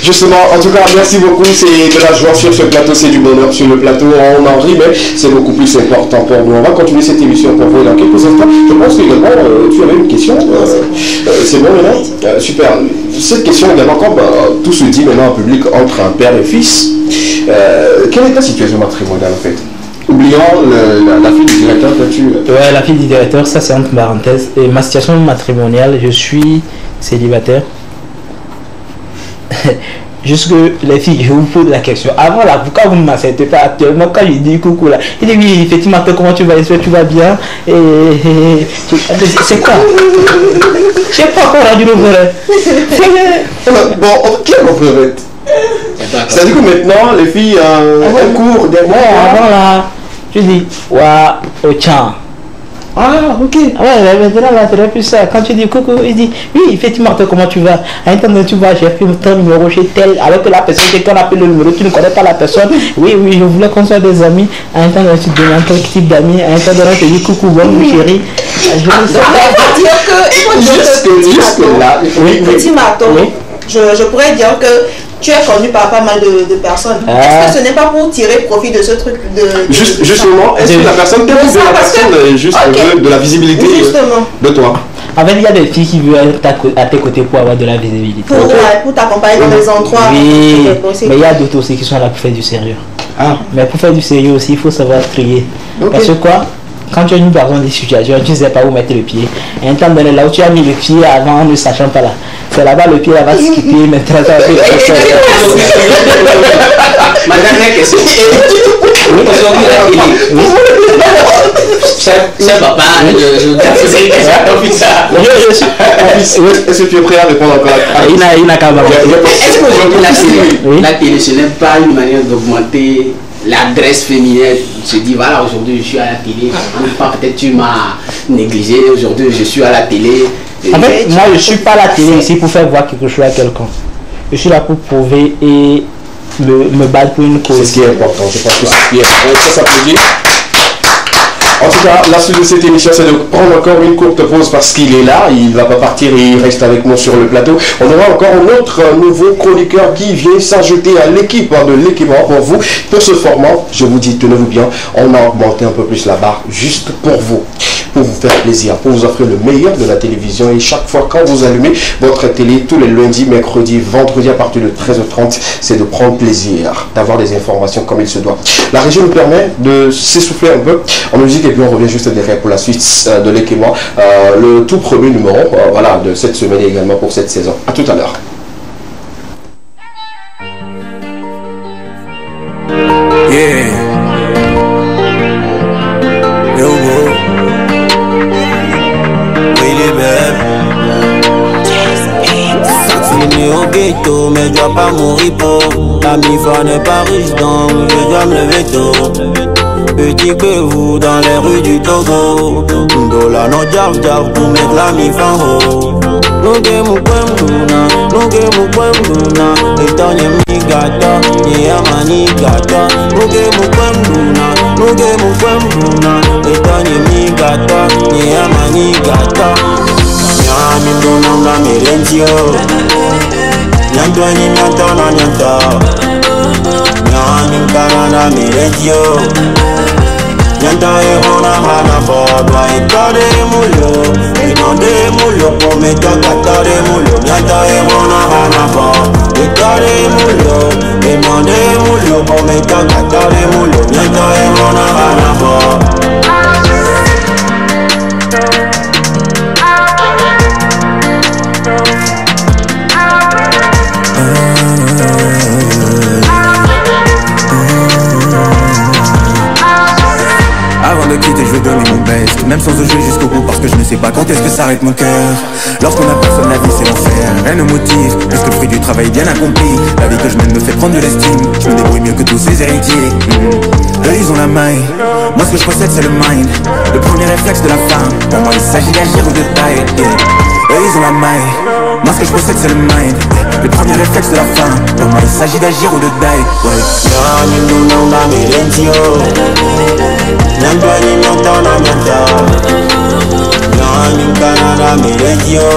S1: justement, en tout cas, merci beaucoup. C'est de la joie sur ce plateau, c'est du bonheur sur le plateau. On en rit, mais c'est beaucoup plus important pour nous. On va continuer cette émission pour vous dans quelques instants. Je pense que également, tu avais une question. C'est bon maintenant. Super. Cette question également, comme tout se dit maintenant en public entre un père et fils, quelle est ta situation matrimoniale en fait? Oublions la fille du directeur que tu...
S5: Ouais, la fille du directeur, ça c'est entre parenthèses. Et ma situation matrimoniale, je suis célibataire. Jusque les filles, je vous pose la question. Avant là, pourquoi vous ne m'acceptez pas actuellement quand je dis coucou là? Il dit oui, effectivement, comment tu vas? Est-ce que tu vas bien? C'est quoi? Je sais pas encore rendu le vrai.
S1: Bon, qui est mon préféré? C'est-à-dire que maintenant, les filles, elles courent derrière.
S5: Ouais, avant là, tu dis, wa, au tchan.
S1: Ah, ok.
S5: Ouais, maintenant là, c'est plus ça. Quand tu dis coucou, il dit oui, effectivement, toi, comment tu vas? À Internet, tu vas, j'ai pris ton numéro chez tel, alors que la personne, quelqu'un appelle le numéro, tu ne connais pas la personne. Oui, je voulais qu'on soit des amis. À Internet, tu demandes quel type d'amis. À Internet, tu dis coucou, bon, mon chéri.
S4: Il faut dire que,
S1: là,
S4: petit marteau, je pourrais dire que tu es connu par pas mal de personnes. Est-ce que ce n'est pas pour tirer profit de ce truc de
S1: justement, est-ce que la personne t'aime de la personne juste de la visibilité de toi?
S5: En fait, il y a des filles qui veulent être à tes côtés pour avoir de la visibilité.
S4: Pour t'accompagner dans les endroits.
S5: Oui, mais il y a d'autres aussi qui sont là pour faire du sérieux.
S1: Ah.
S5: Mais pour faire du sérieux aussi, il faut savoir trier.
S1: Okay.
S5: Parce que quoi? Quand tu as une personne des situations, tu ne sais pas où mettre le pied. Et un temps donné, là où tu as mis le pied avant, ne sachant pas là. C'est là-bas le pied, là va skipper, maintenant ça va faire.
S3: Ma dernière question. C'est papa,
S1: est-ce que tu es prêt à répondre encore?
S5: Il n'a qu'à voir.
S3: Est-ce qu'aujourd'hui la télé, ce n'est pas une manière d'augmenter l'adresse féminine? Je dis voilà, aujourd'hui je suis à la télé, peut-être tu m'as négligé, aujourd'hui je suis à la télé.
S5: En fait, moi je suis pas à la télé ici pour faire voir quelque chose à quelqu'un. Je suis là pour prouver et me battre pour une cause.
S1: C'est ce qui est important, je pense que c'est ce qui est important. Ça s'applaudit. En tout cas, la suite de cette émission, c'est de prendre encore une courte pause parce qu'il est là, il ne va pas partir et il reste avec nous sur le plateau. On aura encore un autre nouveau chroniqueur qui vient s'ajouter à l'équipe de l'équipement pour vous. Pour ce format, je vous dis, tenez-vous bien, on a augmenté un peu plus la barre juste pour vous faire plaisir, pour vous offrir le meilleur de la télévision. Et chaque fois quand vous allumez votre télé, tous les lundis, mercredis, vendredis à partir de 13h30, c'est de prendre plaisir, d'avoir des informations comme il se doit. La région nous permet de s'essouffler un peu en musique et puis on revient juste derrière pour la suite de l'équipement. Le tout premier numéro voilà, de cette semaine et également pour cette saison. A tout à l'heure.
S6: Mais je dois pas mourir pauvre. La mi-fa n'est pas riche donc je dois me lever tôt. Petit que vous dans les rues du Togo. Dola no jav jav pour mettre la mi-fa haut. Nuge mukwemduna, Itonye mi gata, Yamani gata. Nuge mukwemduna, Itonye mi gata, Yamani gata. Yami dononga merentio. Nyanto ni nyanto na nyanto. Nyami kanana merentio. Nyanto e ona hana fodwa itore mulo. Inonde mulo pome toka tore mulo. Nyanto e ona hana fodwa itore mulo. Inonde mulo pome toka tore mulo. Nyanto e ona hana fodwa.
S7: Avant de quitter, je vais donner mon best. Même sans jouer jusqu'au bout, parce que je ne sais pas quand est-ce que s'arrête mon cœur. Lorsqu'on a personne, la vie c'est l'enfer. Rien ne motive, plus que le fruit du travail bien accompli. La vie que je mène me fait prendre de l'estime. Je me débrouille mieux que tous ces héritiers. Eux ils ont la main, moi ce que je possède c'est le mind. Le premier réflexe de la femme, pour moi il s'agit d'agir ou de taille. Eux ils ont la main, moi ce que je possède c'est le mind. Le premier réflexe de la femme, pour moi il s'agit d'agir ou de die. Nyantwani nyantana nyanta. Nyani kanana mirejio.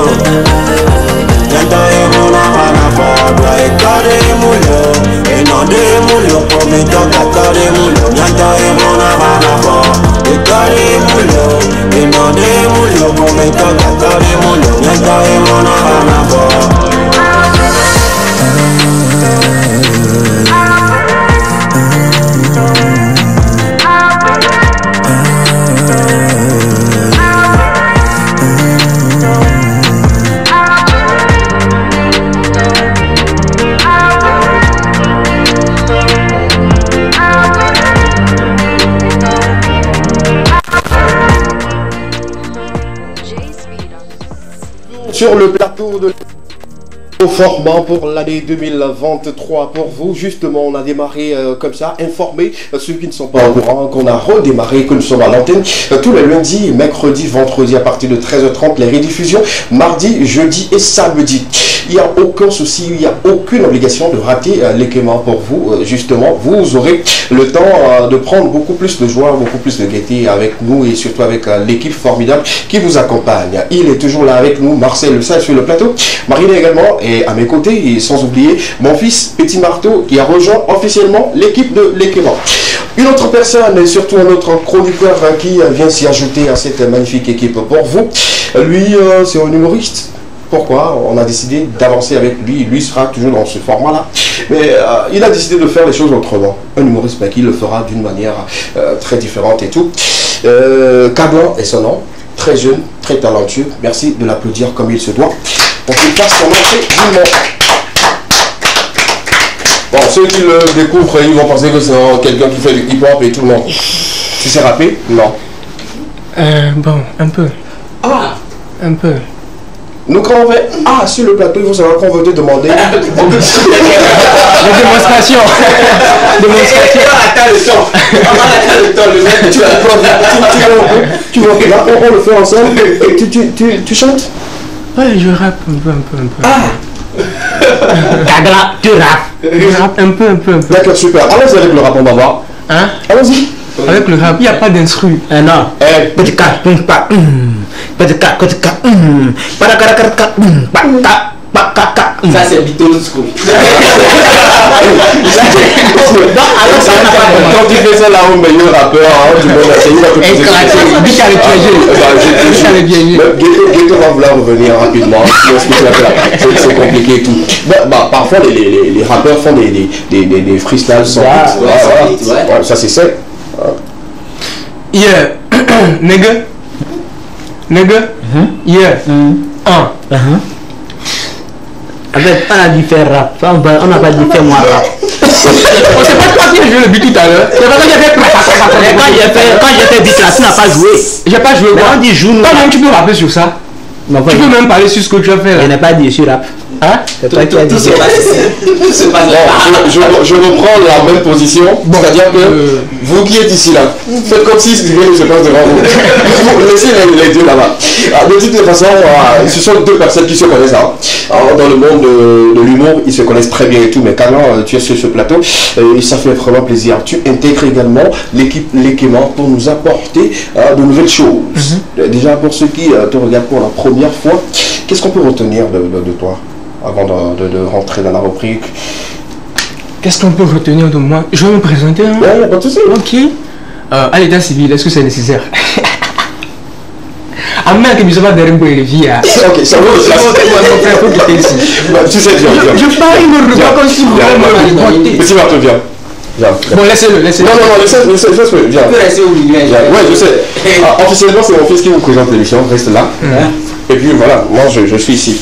S7: Nyanta emona hana fodwa ekare mulo. Enode mulo pome toka kare mulo. Nyanta emona hana fodwa ekare mulo. Enode mulo pome toka kare mulo. Nyanta emona hana fodwa.
S1: sur le plateau de au format pour l'année 2023 pour vous. Justement, on a démarré comme ça, informer ceux qui ne sont pas au courant qu'on a redémarré, que nous sommes à l'antenne tous les lundis, mercredis, vendredis à partir de 13h30, les rediffusions mardi, jeudi et samedi. Il n'y a aucun souci, il n'y a aucune obligation de rater l'équipement pour vous. Justement, vous aurez le temps de prendre beaucoup plus de joie, beaucoup plus de gaieté avec nous et surtout avec l'équipe formidable qui vous accompagne. Il est toujours là avec nous, Marcel Le Sage sur le plateau, Marine également et à mes côtés, et sans oublier mon fils Petit Marteau qui a rejoint officiellement l'équipe de l'équipement. Une autre personne et surtout un autre chroniqueur qui vient s'y ajouter à cette magnifique équipe pour vous. Lui, c'est un humoriste. Pourquoi on a décidé d'avancer avec lui? Lui sera toujours dans ce format-là. Mais il a décidé de faire les choses autrement. Un humoriste qui le fera d'une manière très différente et tout. Cablan est son nom. Très jeune, très talentueux. Merci de l'applaudir comme il se doit. Pour qu'il fasse son entrée du monde. Bon, ceux qui le découvrent, ils vont penser que c'est quelqu'un qui fait du hip-hop et tout. Non. Tu sais rapper? Non.
S8: Bon, un peu.
S1: Ah!
S8: Un peu.
S1: Nous, quand on fait sur le plateau, il faut savoir qu'on veut te demander.
S8: La démonstration. Démonstration.
S1: Tu vois, là, on le fait ensemble. Et tu chantes?
S8: Ouais, je rappe un peu.
S1: Ah!
S5: Kagla, tu rappes.
S8: Je rappe un peu.
S1: D'accord, super. Allons-y avec le rap, on va voir.
S8: Hein?
S1: Allons-y.
S8: Avec le rap, il n'y a pas d'instru.
S5: Non. Petit cas,
S3: Ça c'est Beatles School.
S1: Quand tu fais ça là au meilleur rappeur du monde, Ghetto va vouloir revenir rapidement. C'est compliqué et tout. Parfois les rappeurs font des freestyles sans beat. Ça c'est ça.
S8: Yeah. Nigga. Yeah.
S5: Avec, on a dû faire rap. On n'a pas dû faire moi rap.
S8: On sait pas toi qui as joué le beat tout à l'heure. C'est pas quand j'ai fait.
S5: Quand j'ai fait beat là, tu n'as pas joué.
S8: J'ai pas joué.
S5: Mais on dit joue nous.
S8: Toi-même tu peux rapper sur ça. Tu peux même parler sur ce que tu as fait là.
S5: Je n'ai pas dit sur rap.
S8: Hein?
S5: C'est toi qui as dit.
S3: Je
S1: reprends la même position. C'est-à-dire que vous qui êtes ici là, faites comme si rien ne se passe devant vous. Laissez les deux là-bas. De toute façon, ce sont deux personnes qui se connaissent là. Dans le monde de l'humour, ils se connaissent très bien et tout. Mais quand tu es sur ce plateau, ça fait vraiment plaisir. Tu intègres également l'équipe L'Équipement pour nous apporter de nouvelles choses. Déjà pour ceux qui te regardent pour la première fois, qu'est-ce qu'on peut retenir de toi avant de rentrer dans la rubrique?
S8: Qu'est-ce qu'on peut retenir de moi? Je vais me présenter. Hein?
S1: Ouais, pas de souci.
S8: Ok. À l'état civil, est-ce que c'est nécessaire? Ah merde, que je vais derrière pour les filles.
S1: Ok, ça va. Tu sais bien.
S8: Je parle, il me regarde comme si vous voulez.
S1: Petit Marteau, viens.
S8: Bon, laissez-le.
S1: Non, laissez-le, viens.
S3: Tu peux rester au milieu.
S1: Ouais, je sais. Officiellement, c'est mon fils qui vous présente l'émission. Reste là. Et puis voilà, moi je suis ici.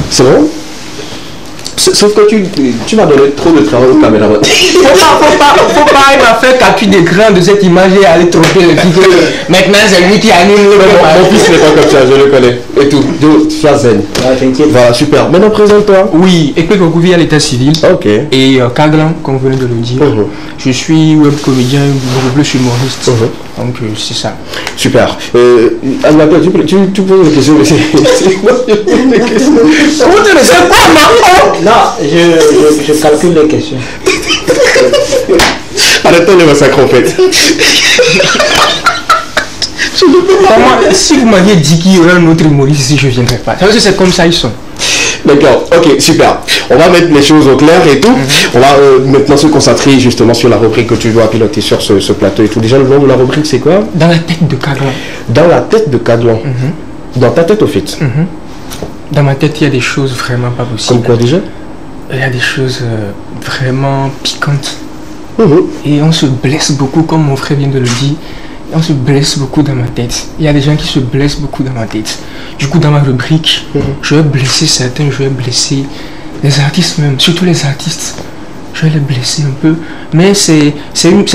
S1: C'est bon? Sauf que tu m'as donné trop de travail au caméraman.
S8: Faut pas, il m'a fait capture d'écran de cette image et aller tromper le titre. Maintenant, c'est lui qui anime le
S1: mon fils n'est pas comme ça, je le connais. Et tout. Sois zen. Voilà, super. Maintenant, présente-toi.
S8: Oui, Ekpe Kokouvi à l'état civil.
S1: Ok.
S8: Et Kaglan, comme vous venez de le dire. Je suis web comédien, beaucoup plus humoriste. Donc, c'est ça.
S1: Super. Tu poses des questions, mais c'est moi qui pose des questions. Comment tu le sais pas, maman?
S5: Non, je calcule les questions.
S1: Arrêtons les massacres en fait.
S8: Si vous m'aviez dit qu'il y aurait un autre humoriste ici, je ne viendrais pas. Parce que c'est comme ça ils sont.
S1: D'accord, ok, super. On va mettre les choses au clair et tout. On va maintenant se concentrer justement sur la rubrique que tu dois piloter sur ce plateau et tout. Déjà, le nom de la rubrique, c'est quoi?
S8: Dans la tête de Kaglan.
S1: Dans la tête de Kaglan. Dans ta tête, au fait.
S8: Dans ma tête, il y a des choses vraiment pas possibles.
S1: Comme quoi déjà?
S8: Il y a des choses vraiment piquantes. Et on se blesse beaucoup, comme mon frère vient de le dire. On se blesse beaucoup dans ma tête. Il y a des gens qui se blessent beaucoup dans ma tête. Du coup, dans ma rubrique, je vais blesser certains, je vais blesser les artistes même, surtout les artistes. Je vais les blesser un peu. Mais c'est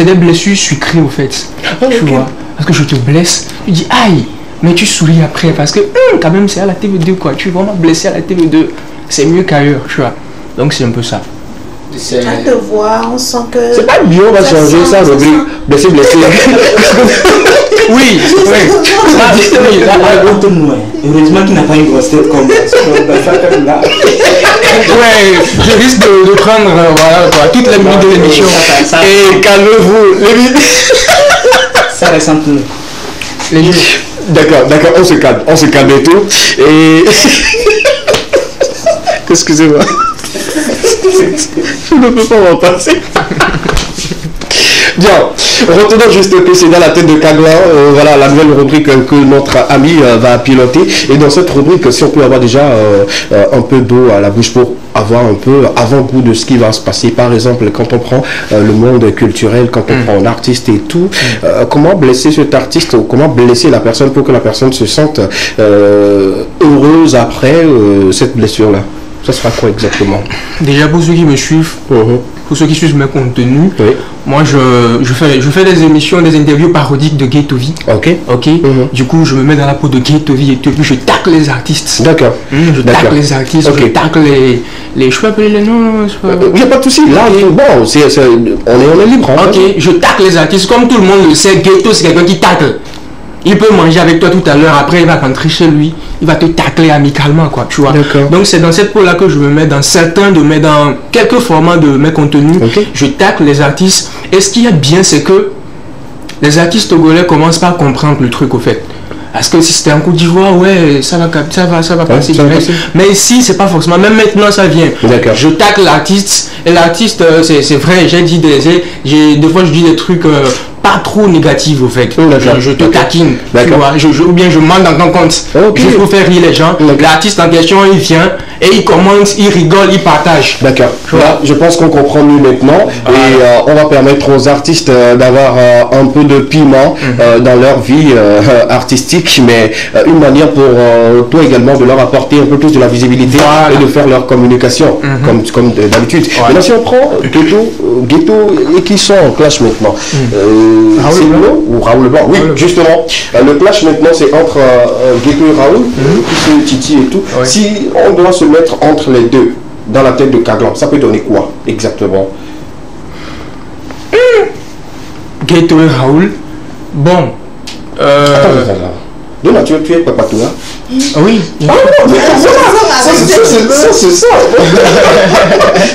S8: des blessures sucrées au fait. Tu vois? Parce que je te blesse, tu dis aïe. mais tu souris après parce que quand même c'est à la TV2 quoi, tu es vraiment blessé à la TV2, c'est mieux qu'ailleurs, tu vois. Donc c'est un peu ça.
S4: À te voir, on sent que...
S1: C'est pas mieux, on va changer ça, rubrique blessé.
S8: Oui,
S5: heureusement qu'il n'a pas une grosse tête comme là.
S8: Ouais, je risque de prendre voilà, quoi, toutes les minutes de l'émission.
S1: Et calmez-vous, les minutes.
S5: Ça reste entre nous.
S1: D'accord, on se calme et tout. Et... Excusez-moi. Je ne peux pas m'en passer. Bien, retenons juste que c'est dans la tête de Kagla, voilà la nouvelle rubrique que notre ami va piloter. Et dans cette rubrique, si on peut avoir déjà un peu d'eau à la bouche pour avoir un peu avant-goût de ce qui va se passer. Par exemple, quand on prend le monde culturel, quand on prend un artiste et tout, comment blesser cet artiste ou comment blesser la personne pour que la personne se sente heureuse après cette blessure-là? Ça sera quoi exactement?
S8: Déjà pour ceux qui me suivent, pour ceux qui suivent mes contenus, moi je fais des émissions, des interviews parodiques de Ghetto-V. Ok. Du coup je me mets dans la peau de Ghetto-V et puis je tacle les artistes.
S1: D'accord.
S8: Je tacle les artistes, je tacle les... Je peux appeler les noms?
S1: Il n'y a pas de souci. Là, bon, on est libre. Hein,
S8: ok, je tacle les artistes. Comme tout le monde le sait, Ghetto c'est quelqu'un qui tacle. Il peut manger avec toi tout à l'heure, après il va rentrer chez lui, il va te tacler amicalement, quoi, tu vois. Donc c'est dans cette peau-là que je me mets dans dans quelques formats de mes contenus, je tacle les artistes. Et ce qu'il y a de bien, c'est que les artistes togolais commencent par comprendre le truc, au fait. Parce que si c'était en Côte d'Ivoire, ouais, ça va passer direct. Mais ici, c'est pas forcément. Même maintenant, ça vient. Je tacle l'artiste. Et l'artiste, c'est vrai, j'ai dit des fois, je dis des trucs pas trop négatifs, au fait. Je te taquine. Tu vois, ou bien je mens dans ton compte. Juste pour faire rire les gens. L'artiste en question, il vient et il commence, il rigole, il partage.
S1: D'accord. Je pense qu'on comprend mieux maintenant. Et on va permettre aux artistes d'avoir un peu de piment dans leur vie artistique, mais une manière pour toi également de leur apporter un peu plus de la visibilité et de faire leur communication comme d'habitude. Maintenant, si on prend Ghetto et qui sont en clash maintenant, c'est Blanc ou Raoul Blanc? Oui, justement. Le clash maintenant, c'est entre Ghetto et Raoul, qui se Titi et tout. Si on doit se mettre entre les deux dans la tête de Kaglan, ça peut donner quoi exactement?
S8: Ghetto et Raoul. Bon.
S1: Non, tu es pas tout là.
S8: Oui.
S1: C'est ça.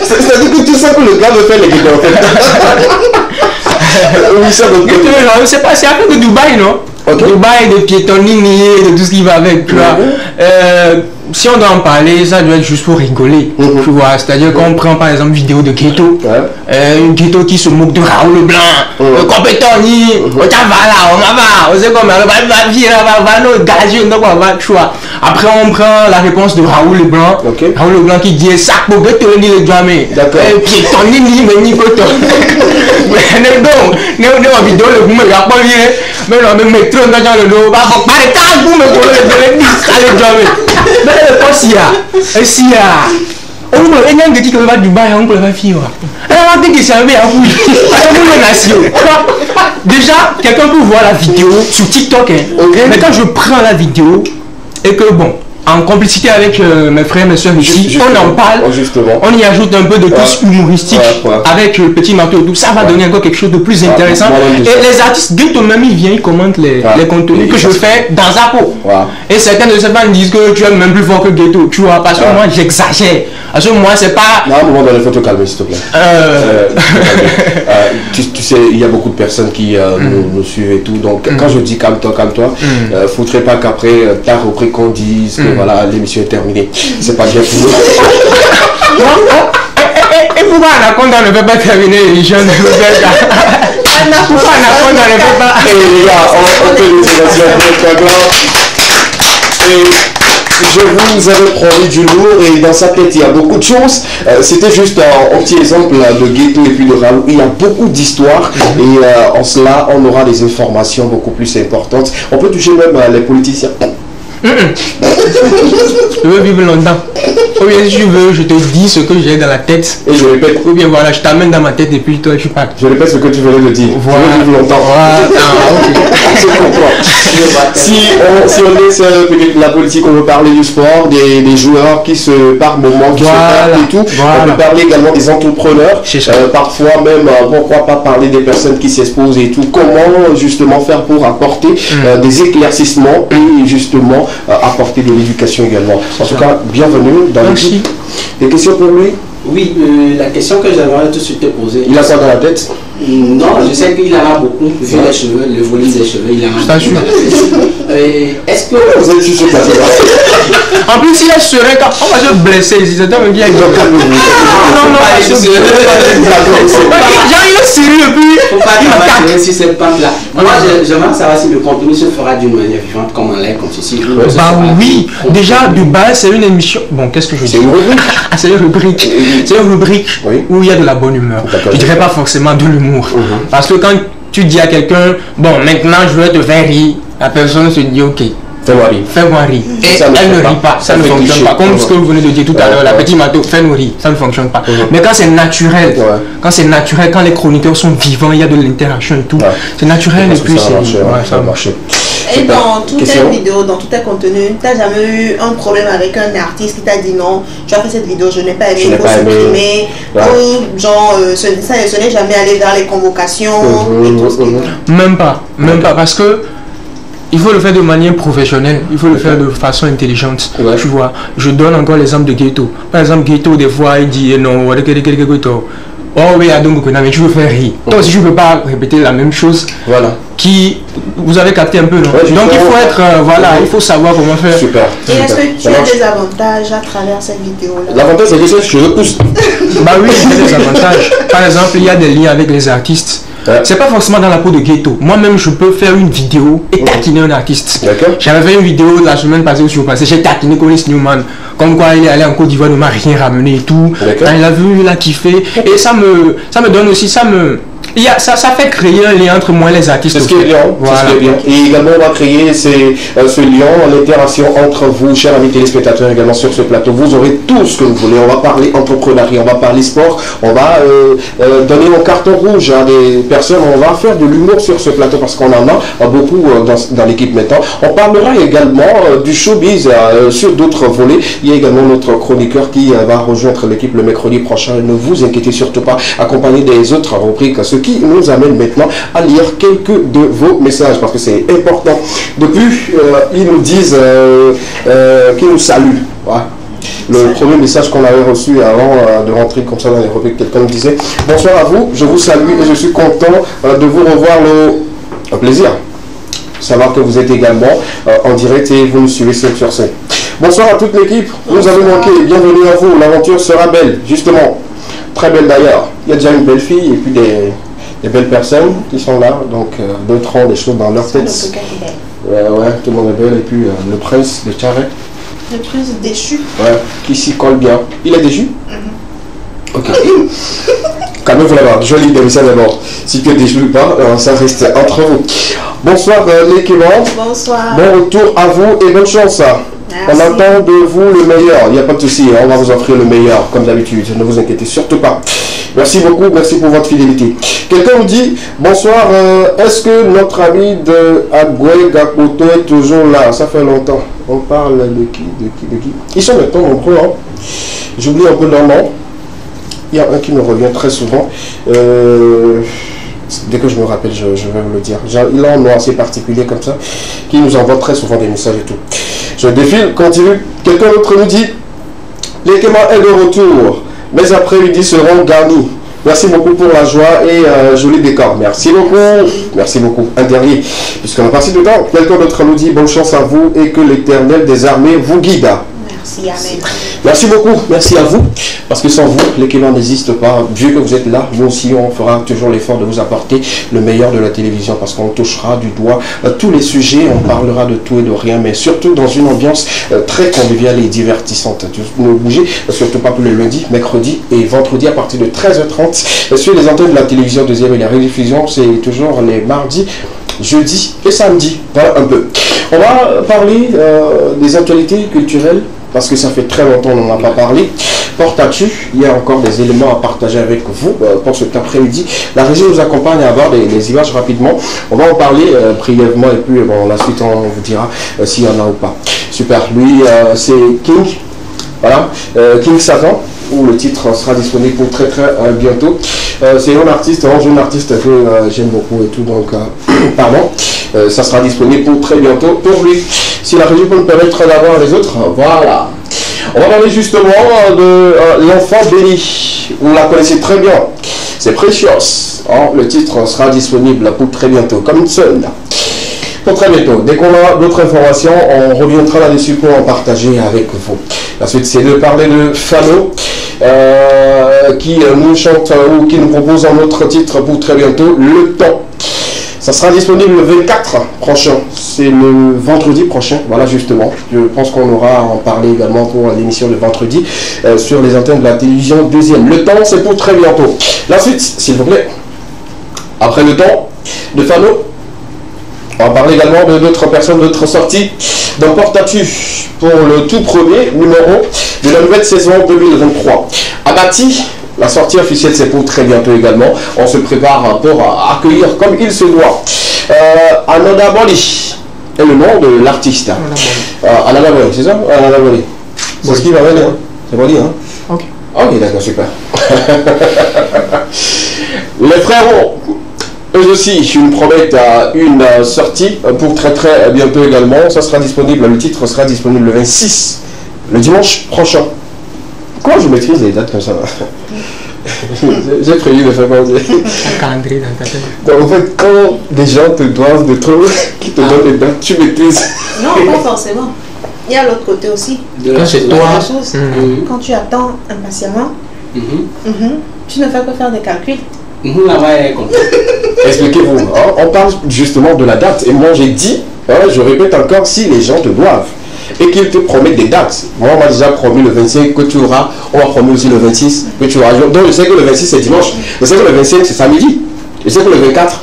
S1: C'est-à-dire que tout ça que le gars veut faire les Ghetto.
S8: C'est pas, c'est un peu de Dubaï, non? Dubaï, de piétonniers, de tout ce qui va avec, tu vois. Si on doit en parler, ça doit être juste pour rigoler, tu vois. C'est-à-dire qu'on prend par exemple une vidéo de Ghetto, une Ghetto qui se moque de Raoul Blanc, compétent, tu vois. Après on prend la réponse de Raoul Blanc, Raoul Blanc qui dit ça pour Ghetto ni le jamais, piétonnier ni mais ni coton. Mais donc, nous vidéo le vous me pas bien, mais non mais mettre dans le dos, pas de vous me le jamais. Mais si on me dit que va Dubaï, on peut pas vivre. Alors on dit que c'est un peu déjà, quelqu'un peut voir la vidéo sur TikTok, mais quand je prends la vidéo et que bon, en complicité avec mes frères, mes soeurs ici, on en parle, on y ajoute un peu de touche humoristique avec le petit marteau et tout, ça va donner encore quelque chose de plus intéressant. Et les artistes, Ghetto même, ils viennent, ils commentent les contenus que je fais dans Zapo. Et certains de ces fans disent que tu es même plus fort que Ghetto, tu vois, parce que moi j'exagère. Parce que moi c'est pas...
S1: Non, à un moment donné, il faut te calmer s'il te plaît. Tu sais, il y a beaucoup de personnes qui nous suivent et tout, donc quand je dis calme-toi, faudrait pas qu'après ta repris qu'on dise que voilà, l'émission est terminée. C'est pas bien pour nous.
S8: Et pourquoi Anaconda ne peut pas terminer l'émission? Pourquoi Anaconda ne peut pas...
S1: Et les gars, on peut nous je vous avais promis du lourd et dans sa tête il y a beaucoup de choses. C'était juste un petit exemple de Ghetto et puis de Raoul. Il y a beaucoup d'histoires et en cela on aura des informations beaucoup plus importantes. On peut toucher même les politiciens.
S8: Je veux vivre longtemps. Ou bien si tu veux, je te dis ce que j'ai dans la tête.
S1: Et je répète.
S8: Ou bien voilà, je t'amène dans ma tête et puis toi tu parles.
S1: Je répète ce que tu venais de dire.
S8: Voilà.
S1: Je veux vivre longtemps.
S8: Voilà.
S1: Je comprends. Si on est sur la politique, on veut parler du sport, des joueurs qui se, par moment, qui se perdent et tout. On peut parler également des entrepreneurs. Parfois même, pourquoi pas parler des personnes qui s'exposent et tout. Comment justement faire pour apporter des éclaircissements et justement apporter de l'éducation également. En tout cas, bienvenue dans l'équipe. Des questions pour lui?
S3: Oui, la question que j'aimerais tout de suite te poser.
S1: Il a quoi dans la tête?
S3: Non, je sais qu'il en a beaucoup, vu les cheveux, le volume des cheveux, il en a beaucoup. Est-ce que
S1: vous êtes juste
S8: en plus, il est serein quand on va se blesser ici, c'est un mec qui a
S3: non,
S8: il est sérieux puis.
S3: Faut pas travailler sur cette pente-là. Moi, j'aimerais savoir si le contenu se fera d'une manière vivante, comme en live, comme ceci.
S8: Bah oui, déjà, de base, c'est une émission. Bon, qu'est-ce que je dis? C'est une rubrique. C'est une rubrique où il y a de la bonne humeur. Je dirais pas forcément de l'humour. Parce que quand tu dis à quelqu'un, bon, maintenant je veux te faire rire, la personne se dit, ok.
S1: Fais-moi rire.
S8: Fais-moi rire. Et elle ne rit pas, ça ne fonctionne pas. Comme ce que vous venez de dire tout à l'heure, la petite Mato, fais-nous rire, ça ne fonctionne pas. Mais quand c'est naturel, quand les chroniqueurs sont vivants, il y a de l'interaction et tout, c'est naturel et puis ça va marcher.
S4: Et dans toutes tes vidéos, dans tous tes contenus, tu n'as jamais eu un problème avec un artiste qui t'a dit non, tu as fait cette vidéo, je n'ai pas aimé, il faut supprimer, ou genre, ça n'est jamais allé vers les convocations et tout.
S8: Même pas, parce que il faut le faire de manière professionnelle, il faut le faire de façon intelligente. Tu vois, je donne encore l'exemple de Ghetto. Par exemple, Ghetto, des fois, il dit non, oh oui, donc, mais tu veux faire rire. Toi aussi, tu ne peux pas répéter la même chose.
S1: Voilà.
S8: Vous avez capté un peu, non? Donc, il faut être, il faut savoir comment faire.
S1: Super.
S4: Et est-ce que tu as des avantages à travers cette vidéo-là?
S1: L'avantage, c'est que je repousse.
S8: Bah oui, il y a des avantages. Par exemple, il y a des liens avec les artistes. C'est pas forcément dans la peau de Ghetto. Moi-même, je peux faire une vidéo et taquiner un artiste. J'avais fait une vidéo la semaine passée où je suis passé, j'ai taquiné Colis Newman. Comme quoi il est allé en Côte d'Ivoire, ne m'a rien ramené et tout. Quand il a vu, il a kiffé. Et ça me donne aussi, ça fait créer un lien entre moi et les artistes.
S1: C'est ce qui est bien. Et également, on va créer ce lien, l'interaction entre vous, chers amis téléspectateurs, également sur ce plateau. Vous aurez tout ce que vous voulez. On va parler entrepreneuriat, on va parler sport, on va donner un carton rouge à des personnes. On va faire de l'humour sur ce plateau parce qu'on en a beaucoup dans l'équipe maintenant. On parlera également du showbiz sur d'autres volets. Il y a également notre chroniqueur qui va rejoindre l'équipe le mercredi prochain. Ne vous inquiétez surtout pas, accompagné des autres rubriques. Ce qui nous amène maintenant à lire quelques de vos messages parce que c'est important. Depuis, ils nous disent qu'ils nous saluent. Ouais. Le premier message qu'on avait reçu avant de rentrer comme ça dans les rubriques, quelqu'un me disait « Bonsoir à vous, je vous salue et je suis content de vous revoir, un plaisir. Savoir que vous êtes également en direct et vous nous suivez 5 sur 5. Bonsoir à toute l'équipe, vous avez manqué, bienvenue à vous, l'aventure sera belle, justement. Très belle d'ailleurs. Il y a déjà une belle fille et puis des belles personnes qui sont là, donc d'autres ont des choses dans leur tête. Ouais, tout le monde est belle et puis le prince de Tcharet.
S4: Le prince déchu.
S1: Ouais, qui s'y colle bien. Il est déchu? Ok. Quand même, vous l'avez voir, joli démission d'abord. Si tu es déchu ou pas, ça reste entre vous. Bonsoir les Clément.
S4: Bonsoir.
S1: Bon retour à vous et bonne chance. On attend de vous le meilleur. Il n'y a pas de souci, on va vous offrir le meilleur, comme d'habitude. Ne vous inquiétez surtout pas. Merci beaucoup, merci pour votre fidélité. Quelqu'un nous dit, bonsoir, est-ce que notre ami de Agoué Gakoto est toujours là? Ça fait longtemps. On parle de qui? Ils sont maintenant nombreux, hein. J'oublie un peu leur nom. Il y a un qui me revient très souvent. Dès que je me rappelle, je vais vous le dire. Il a un nom assez particulier comme ça, qui nous envoie très souvent des messages et tout. Je défile, continue. Quelqu'un d'autre nous dit, les Clément est de retour. Mes après-midi seront garnis. Merci beaucoup pour la joie et joli décor. Merci beaucoup. Merci beaucoup. Un dernier, puisqu'on a passé de temps. Quelqu'un d'autre nous dit, bonne chance à vous et que l'Éternel des armées vous guide.
S4: Merci, amen.
S1: Merci beaucoup, merci à vous, parce que sans vous, les Clément n'existent pas. Vu que vous êtes là, nous aussi, on fera toujours l'effort de vous apporter le meilleur de la télévision, parce qu'on touchera du doigt tous les sujets, on parlera de tout et de rien, mais surtout dans une ambiance très conviviale et divertissante. Ne bougez, surtout pas pour le lundi, mercredi et vendredi à partir de 13h30 sur les antennes de la télévision deuxième et la rediffusion, c'est toujours les mardis, jeudi et samedi. Voilà un peu. On va parler des actualités culturelles, parce que ça fait très longtemps qu'on n'en a pas parlé. Portes-tu, il y a encore des éléments à partager avec vous pour cet après-midi. La régie nous accompagne à voir des images rapidement. On va en parler brièvement et puis bon, la suite on vous dira s'il y en a ou pas. Super, lui c'est King, voilà, King Satan, où le titre sera disponible pour très bientôt. C'est un artiste, un jeune artiste que j'aime beaucoup et tout, donc pardon, ça sera disponible pour très bientôt pour lui. Si la régie peut me permettre d'avoir les autres, voilà. On va parler justement de l'enfant béni. Vous la connaissez très bien. C'est Precious. Oh, le titre sera disponible pour très bientôt, comme une seule. Pour très bientôt. Dès qu'on a d'autres informations, on reviendra là-dessus pour en partager avec vous. La suite, c'est de parler de Fano, qui nous chante ou qui nous propose un autre titre pour très bientôt, Le Temps. Ça sera disponible le 24 prochain, c'est le vendredi prochain, voilà justement. Je pense qu'on aura à en parler également pour l'émission de vendredi sur les antennes de la télévision deuxième. Le Temps, c'est pour très bientôt. La suite, s'il vous plaît. Après Le Temps, de Fano, on va parler également de d'autres personnes, d'autres sorties. Dans Portes-tu pour le tout premier numéro de la nouvelle saison 2023. Abati. La sortie officielle, c'est pour très bientôt également. On se prépare pour accueillir comme il se doit. Ananda Boli est le nom de l'artiste. Ananda Boli, c'est ça? Ananda Boli. C'est ce qu'il va venir. C'est Boli, hein?
S8: Ok.
S1: Ok, d'accord, super. Les frérots, eux aussi, une promettent une sortie pour très bientôt également. Ça sera disponible, le titre sera disponible le 26, le dimanche prochain. Comment je maîtrise les dates comme ça? J'ai prévu de faire comme ça.
S8: Un calendrier dans ta tête.
S1: Donc, en fait, quand des gens te doivent de trop, qui te donnent les dates, tu maîtrises.
S4: Non, pas forcément. Il y a l'autre côté aussi.
S8: Quand c'est toi,
S4: quand tu attends impatiemment, tu ne fais que faire des calculs.
S1: Expliquez-vous. Hein, on parle justement de la date. Et moi, j'ai dit, hein, je répète encore, si les gens te doivent et qu'ils te promettent des dates. Moi, on m'a déjà promis le 25 que tu auras. On m'a promis aussi le 26 que tu auras. Donc, je sais que le 26 c'est dimanche. Je sais que le 25 c'est samedi. Je sais que le 24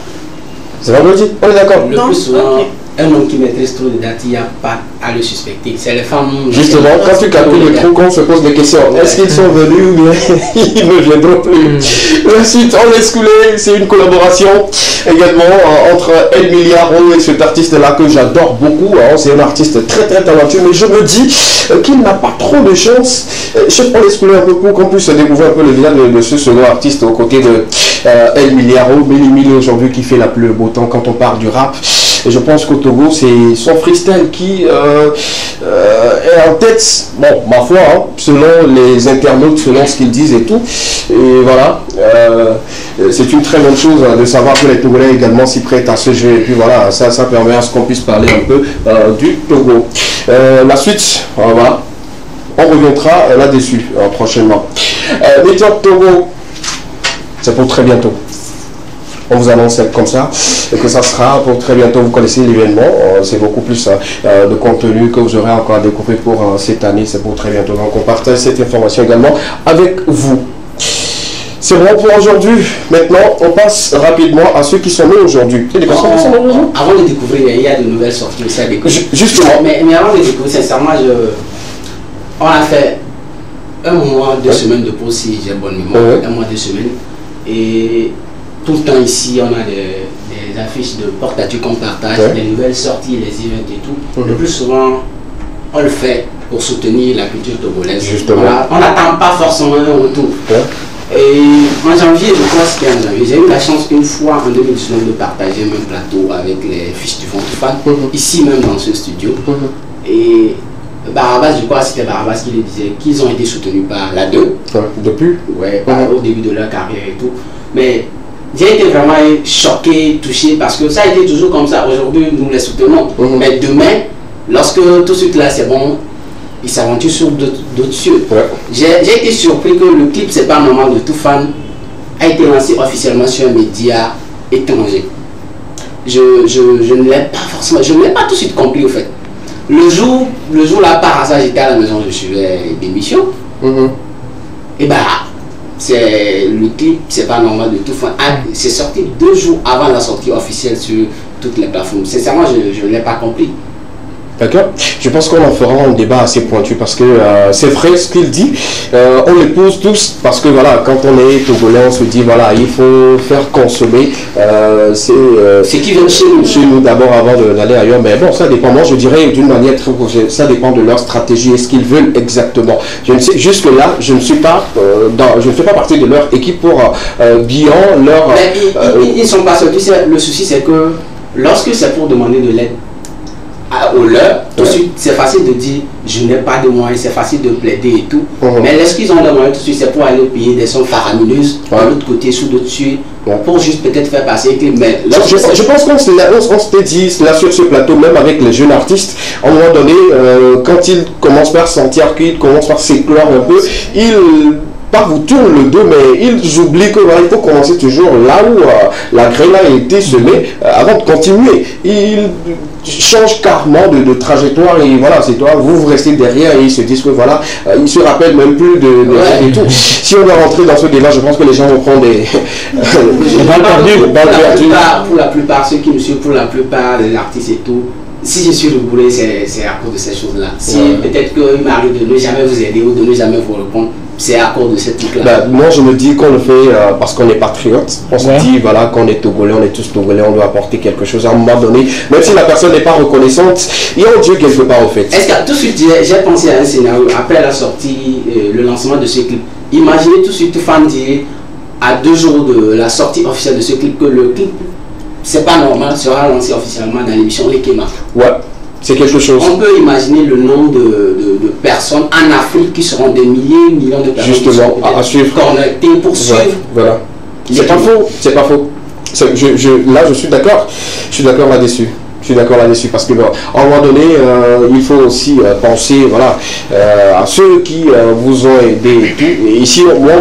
S1: c'est vendredi. On est d'accord?
S3: Le plus souvent, un homme qui maîtrise trop de dates, il n'y a pas à le suspecter. C'est les femmes.
S1: Justement, quand tu calcules le trou, on se pose des questions. Est-ce qu'ils sont venus ou bien ils ne viendront plus? Ensuite, on laisse couler. C'est une collaboration également entre El Miliaro et cet artiste-là que j'adore beaucoup. Hein. C'est un artiste très talentueux, mais je me dis qu'il n'a pas trop de chance. On laisse couler un peu pour qu'on puisse découvrir un peu le visage de ce second artiste aux côtés de El Miliaro. Mélimile aujourd'hui qui fait la plus beau temps quand on parle du rap. Et je pense qu'au Togo, c'est son freestyle qui est en tête, bon, ma foi, hein, selon les internautes, selon ce qu'ils disent et tout. Et voilà, c'est une très bonne chose de savoir que les Togolais également s'y prêtent à ce jeu. Et puis voilà, ça permet à ce qu'on puisse parler un peu du Togo. La suite, voilà, on reviendra là-dessus prochainement. Network Togo, c'est pour très bientôt. On vous annonce comme ça et que ça sera pour très bientôt. Vous connaissez l'événement, c'est beaucoup plus de contenu que vous aurez encore à découvrir pour cette année. C'est pour très bientôt. Donc on partage cette information également avec vous. C'est bon pour aujourd'hui. Maintenant, on passe rapidement à ceux qui sont nés aujourd'hui.
S3: Avant de découvrir, il y a de nouvelles sorties aussi à découvrir.
S1: Justement.
S3: Mais avant de découvrir, sincèrement, on a fait un mois, 2 semaines de pause, si j'ai bonne mémoire. Un mois, 2 semaines. Et tout le temps ici, on a des affiches de Portes-tu qu'on partage, des nouvelles sorties, les events et tout. Le plus souvent, on le fait pour soutenir la culture togolaise.
S1: Justement.
S3: On n'attend pas forcément un retour. Et en janvier, je crois que c'était en janvier, j'ai eu la chance une fois en 2019 de partager un plateau avec les fils du Fond-Fan, ici même dans ce studio. Et Barabas, je crois que c'était Barabas qui le disait, qu'ils ont été soutenus par la 2.
S1: Depuis?
S3: Ouais, au début de leur carrière et tout. Mais j'ai été vraiment choqué, touché, parce que ça a été toujours comme ça. Aujourd'hui, nous les soutenons. Mais demain, lorsque tout ce là c'est bon, ils s'aventurent sur d'autres cieux. J'ai été surpris que le clip C'est pas normal de tout fan a été lancé officiellement sur un média étranger. Je ne l'ai pas forcément, je ne l'ai pas tout de suite compris au fait. Le jour là, par hasard, j'étais à la maison, je suivais l'émission. Et bah, c'est le clip C'est pas normal de tout fan. C'est sorti 2 jours avant la sortie officielle sur toutes les plateformes. Sincèrement, je ne l'ai pas compris.
S1: D'accord. Je pense qu'on en fera un débat assez pointu parce que c'est vrai ce qu'il dit. On l'épouse tous parce que voilà, quand on est togolais, on se dit voilà, il faut faire consommer
S3: c'est qui vient
S1: chez nous d'abord avant d'aller ailleurs. Mais bon, ça dépend. Moi, je dirais d'une manière très profonde, ça dépend de leur stratégie et ce qu'ils veulent exactement. Je ne sais jusque là, je ne suis pas je ne fais pas partie de leur équipe pour bien leur.
S3: Mais ils sont pas sortis. Le souci, c'est que lorsque c'est pour demander de l'aide au leur, tout de suite, c'est facile de dire je n'ai pas de moyens, c'est facile de plaider et tout. Mais lorsqu'ils ont des moyens, tout de suite, c'est pour aller payer des sommes faramineuses de l'autre côté, sous d'autres cieux, pour juste peut-être faire passer un clip. Mais
S1: je pense qu'on s'était dit là sur ce plateau, même avec les jeunes artistes, à un moment donné, quand ils commencent par sentir qu'ils commencent par s'éclore un peu, ils pas vous tournent le dos, mais ils oublient que voilà, il faut commencer toujours là où la graine a été semée avant de continuer. Ils changent carrément de trajectoire et voilà, c'est toi, vous restez derrière et ils se disent que voilà, ils se rappellent même plus de tout. Si on doit rentrer dans ce débat, je pense que les gens vont prendre des
S3: pour la plupart, ceux qui me suivent, pour la plupart des artistes et tout, si je suis rigoureux, c'est à cause de ces choses-là. Si peut-être qu'il m'arrive de ne jamais vous aider ou de ne jamais vous répondre, c'est à cause de cette truc-là.
S1: Moi, je me dis qu'on le fait parce qu'on est patriote. On se dit, voilà, qu'on est togolais, on est tous togolais, on doit apporter quelque chose à un moment donné. Même si la personne n'est pas reconnaissante, il y a un Dieu quelque part au fait.
S3: Est-ce que tout de suite, j'ai pensé à un scénario après la sortie, le lancement de ce clip. Imaginez tout de suite, fan dire à 2 jours de la sortie officielle de ce clip que le clip, c'est pas normal, sera lancé officiellement dans l'émission Lekema.
S1: Ouais. C'est quelque chose.
S3: On peut imaginer le nombre de personnes en Afrique qui seront des milliers, millions de personnes
S1: justement
S3: qui seront
S1: à suivre,
S3: connectées pour suivre.
S1: Voilà. C'est pas faux. C'est pas faux. Là, je suis d'accord. Je suis d'accord là-dessus. Je suis d'accord là-dessus parce que à un moment donné, il faut aussi penser voilà, à ceux qui vous ont aidé et tout. Et ici, moi,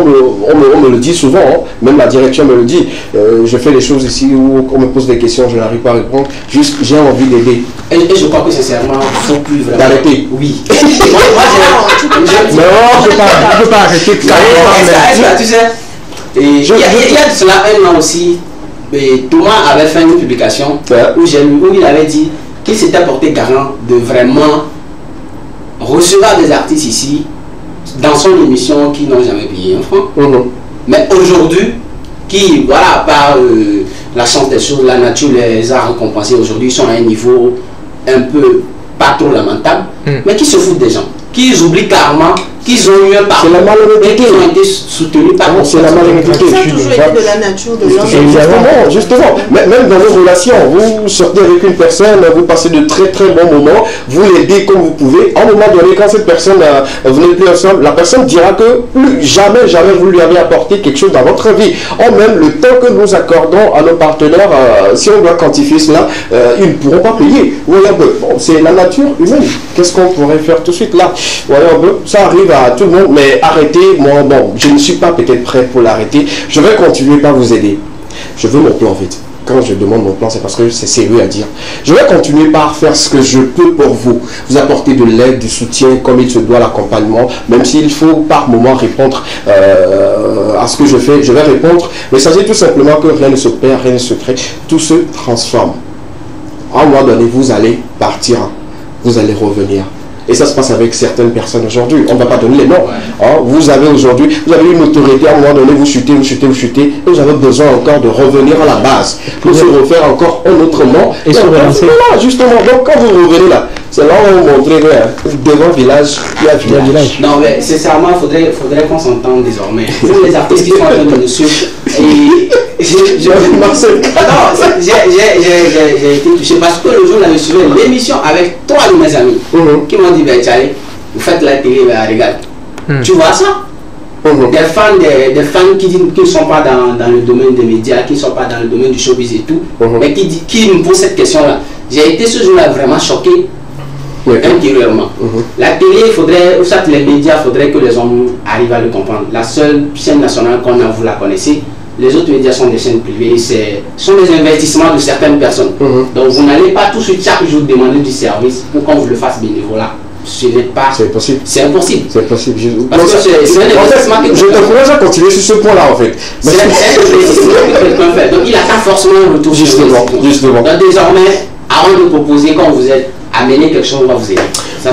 S1: on me le dit souvent, hein, même la direction me le dit. Je fais des choses ici où on me pose des questions, je n'arrive pas à répondre. Juste, j'ai envie d'aider.
S3: Et je crois que sincèrement, il ne faut plus vraiment
S1: d'arrêter.
S3: Oui.
S1: Non, je ne peux pas arrêter.
S3: Tu sais, il y a de cela un an aussi. Et Thomas avait fait une publication où il avait dit qu'il s'était porté garant de vraiment recevoir des artistes ici dans son émission qui n'ont jamais payé un franc. Mais aujourd'hui, qui, voilà, par la chance des choses, la nature les a récompensés aujourd'hui, ils sont à un niveau un peu pas trop lamentable, mais qui se foutent des gens, qui oublient carrément qu'ils ont eu un parcours et qu'ils ont été soutenus par
S1: c'est la malhonnêteté.
S4: Ça a toujours été de la nature de l'homme.
S1: Justement, même dans vos relations, vous sortez avec une personne, vous passez de très très bons moments, vous l'aidez comme vous pouvez. À un moment donné, quand cette personne, vous n'êtes plus ensemble, la personne dira que plus jamais vous lui avez apporté quelque chose dans votre vie. Or même le temps que nous accordons à nos partenaires, si on doit quantifier cela, ils ne pourront pas payer. Voyez un peu, c'est la nature humaine. Qu'est-ce qu'on pourrait faire tout de suite là? Voyez un peu, ça arrive à tout le monde, mais arrêtez, moi, bon, je ne suis pas peut-être prêt pour l'arrêter. Je vais continuer par vous aider. Je veux mon plan en fait. Quand je demande mon plan, c'est parce que c'est sérieux à dire. Je vais continuer par faire ce que je peux pour vous. Vous apporter de l'aide, du soutien, comme il se doit, l'accompagnement. Même s'il faut par moment répondre à ce que je fais, je vais répondre. Mais sachez tout simplement que rien ne se perd, rien ne se crée. Tout se transforme. À un moment donné, vous allez partir. Vous allez revenir. Et ça se passe avec certaines personnes aujourd'hui. On ne va pas donner les noms. Hein, vous avez aujourd'hui, vous avez une autorité, à un moment donné, vous chutez, et vous avez besoin encore de revenir à la base. Pour se refaire encore un autre nom. Et se relancer. Voilà, justement. Donc quand vous revenez là, c'est là où on va vous montrer que devant le village, il y a village.
S3: Non, mais sincèrement, il faudrait qu'on s'entende désormais. Tous les artistes qui sont en train de nous suivre. Et j'ai été touché parce que le jour où j'avais suivi l'émission avec 3 de mes amis qui m'ont dit Tchale, vous faites la télé, regarde. Tu vois ça? Des fans qui ne sont pas dans le domaine des médias, qui ne sont pas dans le domaine du showbiz et tout, mais qui me posent cette question-là. J'ai été ce jour-là vraiment choqué. Intérieurement. La télé, il faudrait, ou soit les médias, il faudrait que les hommes arrivent à le comprendre. La seule chaîne nationale qu'on a, vous la connaissez. Les autres médias sont des chaînes privées, sont des investissements de certaines personnes. Donc vous n'allez pas tout de suite chaque jour demander du service pour qu'on vous le fasse bénévolat. Ce n'est pas...
S1: C'est possible.
S3: C'est impossible.
S1: C'est possible.
S3: Parce que c'est un investissement que...
S1: Je t'encourage à continuer sur ce point-là en fait.
S3: C'est un investissement que quelqu'un fait. Donc il n'a pas forcément un retour.
S1: Justement.
S3: Donc désormais, avant de proposer, quand vous êtes amener quelque chose, on va vous aider.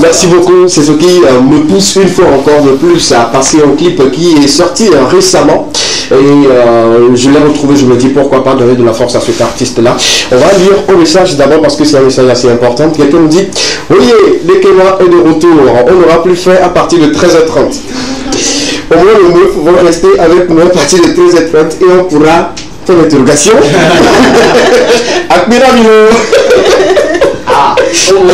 S1: Merci beaucoup, c'est ce qui me pousse une fois encore de plus à passer un clip qui est sorti récemment. Et je l'ai retrouvé, je me dis pourquoi pas donner de la force à cet artiste-là. On va lire un message d'abord parce que c'est un message assez important. Quelqu'un me dit, oui, Lekema est de retour, on n'aura plus fait à partir de 13h30. Au moins les meufs vont rester avec nous à partir de 13h30 et on pourra faire l'interrogation. Admirabile.
S3: Ah, au moment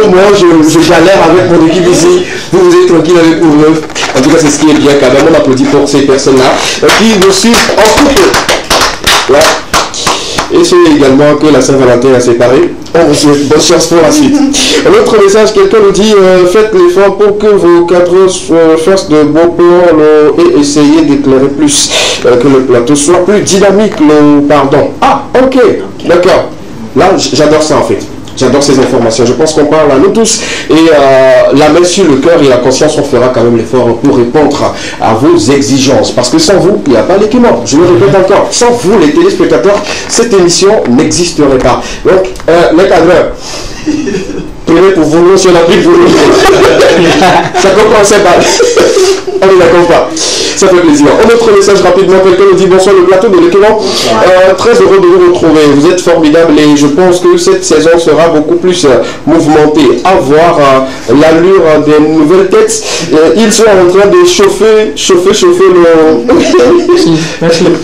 S1: où moi je galère avec mon équipe ici, vous êtes tranquille avec vos meufs. En tout cas, c'est ce qui est bien quand même. On applaudit pour ces personnes-là qui nous suivent en couple. Ouais. Et c'est également que la Saint-Valentin a séparé. On vous souhaite bonne chance pour la suite. Un autre message, quelqu'un nous dit faites l'effort pour que vos cadres fassent de bons plans et essayez d'éclairer plus, que le plateau soit plus dynamique. Pardon. Ah, ok, d'accord. Là, j'adore ça en fait. J'adore ces informations. Je pense qu'on parle à nous tous. Et la main sur le cœur et la conscience, on fera quand même l'effort pour répondre à vos exigences. Parce que sans vous, il n'y a pas l'équipement. Je le répète encore. Sans vous, les téléspectateurs, cette émission n'existerait pas. Donc, les cadreurs, prenez pour vous, si on a pris pour vous. Ça comprend, c'est pas. On est d'accord pas. Ça fait plaisir. Un autre message rapidement, quelqu'un nous dit bonsoir le plateau de l'équipement. Très heureux de vous retrouver. Vous êtes formidable et je pense que cette saison sera beaucoup plus mouvementée. À voir l'allure des nouvelles têtes. Ils sont en train de chauffer le.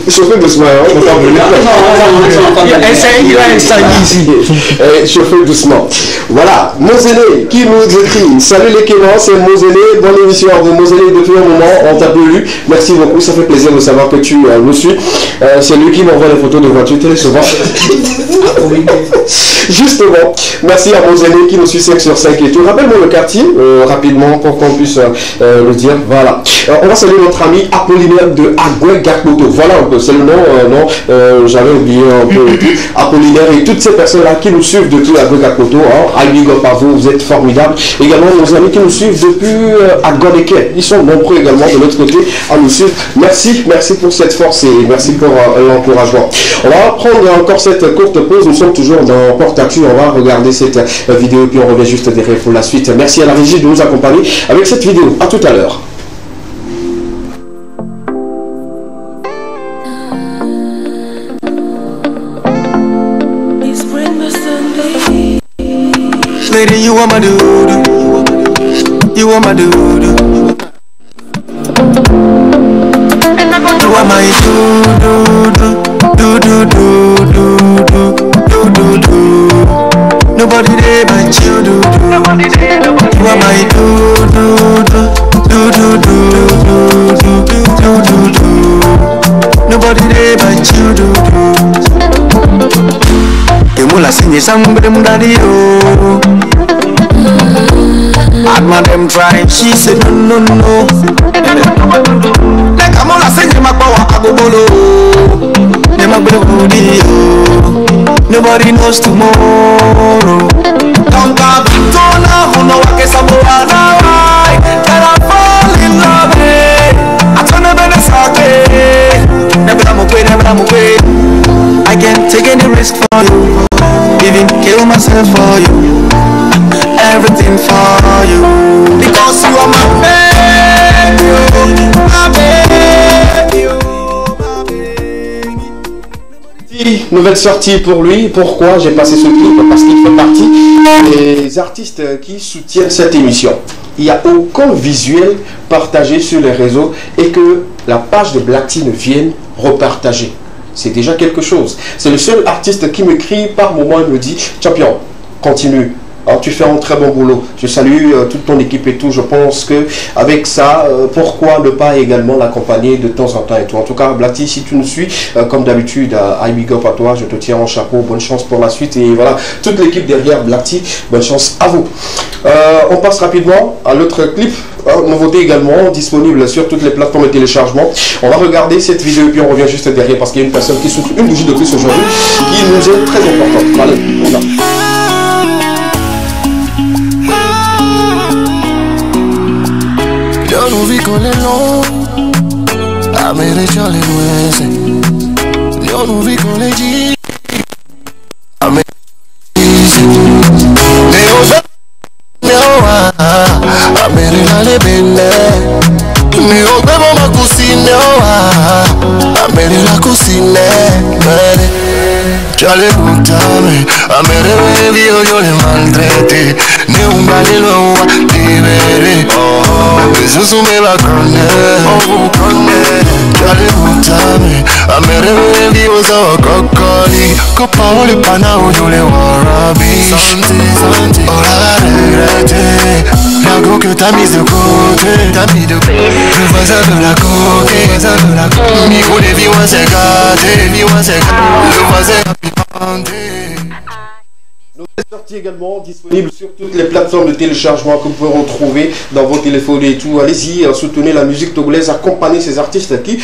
S1: Chauffer doucement. Chauffer doucement. Voilà. Mosélé qui nous écrit. Salut l'équipement, c'est Mosélé. Bonne émission à vous. Mosélé, depuis un moment, on t'a plus lu. Merci beaucoup, ça fait plaisir de savoir que tu nous suis. C'est lui qui m'envoie les photos de voitures très souvent. Justement, merci à vos aînés qui nous suivent 5 sur 5 et tout. Rappelle-moi le quartier, rapidement, pour qu'on puisse le dire. Voilà. On va saluer notre ami Apollinaire de Agoué Gakmoto. Voilà un peu, c'est le nom, j'avais oublié un peu. Apollinaire et toutes ces personnes-là qui nous suivent depuis Agoué Gakmoto. Big up à vous, vous êtes formidables. Également, nos amis qui nous suivent depuis Agodeke. Ils sont nombreux également de l'autre côté à nous suivre. Merci pour cette force et merci pour l'encouragement. On va prendre encore cette courte pause. Nous sommes toujours dans Porte-Actu. On va regarder cette vidéo puis on revient juste derrière pour la suite. Merci à la régie de nous accompagner avec cette vidéo. À tout à l'heure.
S6: Lady, you are my dude. You are my dude. You are my do. Nobody there but you do. You are my do. Nobody there but you do. Mula sinye sambre mudadi yo. Adma them try, she said no. Like mula sinye makbawa agobolo. Nema budi yo. Nobody knows tomorrow. Tonka bitona huno wake sabuana wai. Can I fall in love? Atone bene sake. Never mukwe. I can't take any risk for you. Even kill myself for you. Everything for you. Because you are my baby, my baby, my baby.
S1: Nouvelle sortie pour lui. Pourquoi j'ai passé ce clip? Parce qu'il fait partie des artistes qui soutiennent cette émission. Il n'y a aucun visuel partagé sur les réseaux et que la page de Black T ne vienne repartager. C'est déjà quelque chose. C'est le seul artiste qui m'écrit par moment et me dit « Champion, continue. Alors, tu fais un très bon boulot. Je salue toute ton équipe et tout. Je pense que avec ça, pourquoi ne pas également l'accompagner de temps en temps et tout. En tout cas, Black T, si tu nous suis, comme d'habitude, I big up à toi. Je te tiens en chapeau. Bonne chance pour la suite. Et voilà, toute l'équipe derrière Black T, bonne chance à vous. On passe rapidement à l'autre clip. Nouveauté également disponible sur toutes les plateformes de téléchargement. On va regarder cette vidéo et puis on revient juste derrière parce qu'il y a une personne qui souffre une bougie de plus aujourd'hui qui nous est très importante. Allez, on va.
S6: Yo no vi con el no, a me le echó le nuece. Yo no vi con el G, a me Ya le gustame, a me revivió, yo le maltraté. Ni un baile nuevo liberé. Eso me va con él. Ya le gustame, a me revivió, so cocoli. Copaoli panao, yo le warabi. Santi, oh la regretté. L'ago que t'as mise de côté, le voisin de la coque, Nico les vies, on s'est gâté, le voisin a pimenté.
S1: Nouvelle sortie également disponible sur toutes les plateformes de téléchargement que vous pouvez retrouver dans vos téléphones et tout. Allez-y, soutenez la musique togolaise, accompagnez ces artistes qui,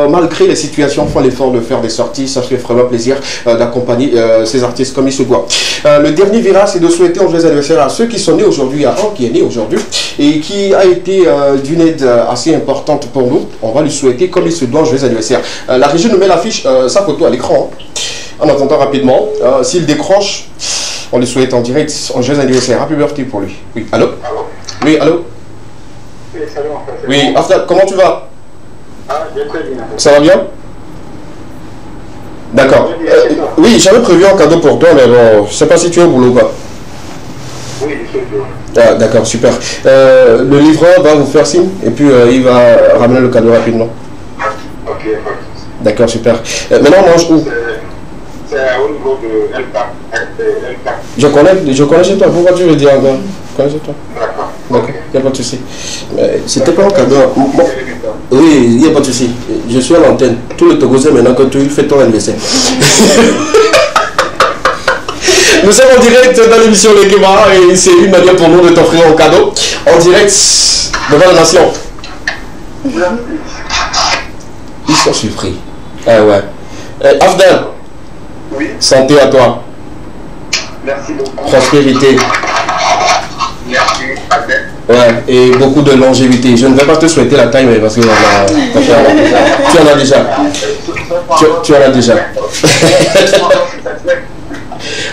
S1: malgré les situations, font l'effort de faire des sorties. Ça fait vraiment plaisir d'accompagner ces artistes comme il se doit. Le dernier virage, c'est de souhaiter un joyeux anniversaire à ceux qui sont nés aujourd'hui, à un qui est né aujourd'hui et qui a été d'une aide assez importante pour nous. On va lui souhaiter comme il se doit un joyeux anniversaire. La régie nous met l'affiche, sa photo à l'écran. En attendant rapidement, s'il décroche, on lui souhaite en direct un joyeux anniversaire. Happy birthday pour lui. Oui, allô? Oui, allô?
S9: Oui, salut mon frère.
S1: Oui, Afdal, comment tu vas?
S9: Ah, je vais très bien.
S1: Ça va bien? D'accord. Oui, j'avais prévu un cadeau pour toi, mais bon, je sais pas si tu es au boulot ou pas.
S9: Oui, je suis au boulot.
S1: Ah, d'accord, super. Le livreur va vous faire signe et puis il va ramener le cadeau rapidement.
S9: Ok,
S1: d'accord, super. Maintenant, on mange où?
S9: C'est au niveau de L4.
S1: Je connais chez toi. Pourquoi tu veux dire encore? Je connais chez toi.
S9: D'accord.
S1: D'accord, il n'y a pas de souci. C'était pas un cadeau. Oui, il n'y a pas de souci. Je suis à l'antenne. Tout le Togosais maintenant que tu fais ton anniversaire. Nous sommes en direct dans l'émission Les Guémas et c'est une manière pour nous de t'offrir un cadeau en direct devant la nation. Ils sont surpris. Ah ouais. Afdal.
S9: Oui.
S1: Santé à toi.
S9: Merci beaucoup.
S1: Prospérité.
S9: Merci, Albert.
S1: Ouais, et beaucoup de longévité. Je ne vais pas te souhaiter la taille, mais parce que tu en as déjà. Tu en as déjà.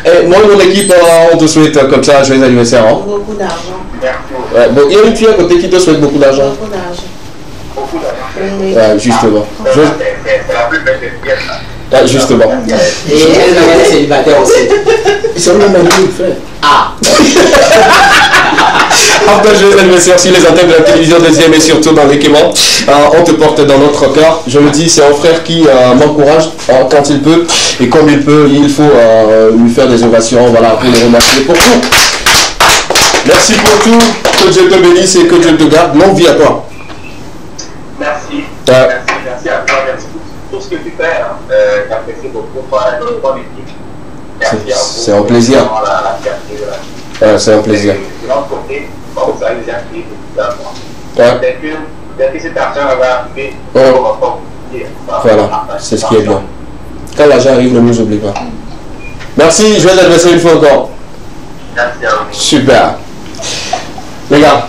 S1: Et moi et mon équipe, on te souhaite comme ça un joyeux anniversaire. Hein.
S4: Beaucoup d'argent.
S9: Merci.
S1: Ouais, bon, il y a une fille à côté qui te souhaite beaucoup d'argent.
S4: Beaucoup d'argent.
S9: Beaucoup d'argent.
S4: Oui.
S1: Ouais, justement.
S9: C'est la plus belle des pièces.
S1: Ah, justement.
S3: Et elle est célibataire aussi.
S1: Ils sont même mariés, frère.
S3: Ah.
S1: Après, joyeux anniversaire sur les antennes de la télévision deuxième et surtout dans les Kémans. On te porte dans notre cœur. Je le dis, c'est un frère qui m'encourage quand il peut et comme il peut, il faut lui faire des ovations, voilà, pour le remercier pour tout. Merci pour tout. Que Dieu te bénisse et que Dieu te garde. Longue vie à toi.
S9: Merci. Merci à toi. Merci pour tout ce que tu fais. J'apprécie beaucoup. Bonne équipe.
S1: C'est un plaisir. C'est un plaisir.
S9: De l'autre côté, vous avez déjà pris dès que cet argent va arriver, on va pas oublier.
S1: Voilà, c'est ce qui est bien. Quand l'argent arrive, ne nous oublie pas. Merci, joyeux anniversaire une fois encore.
S9: Merci à vous.
S1: Super. Les gars,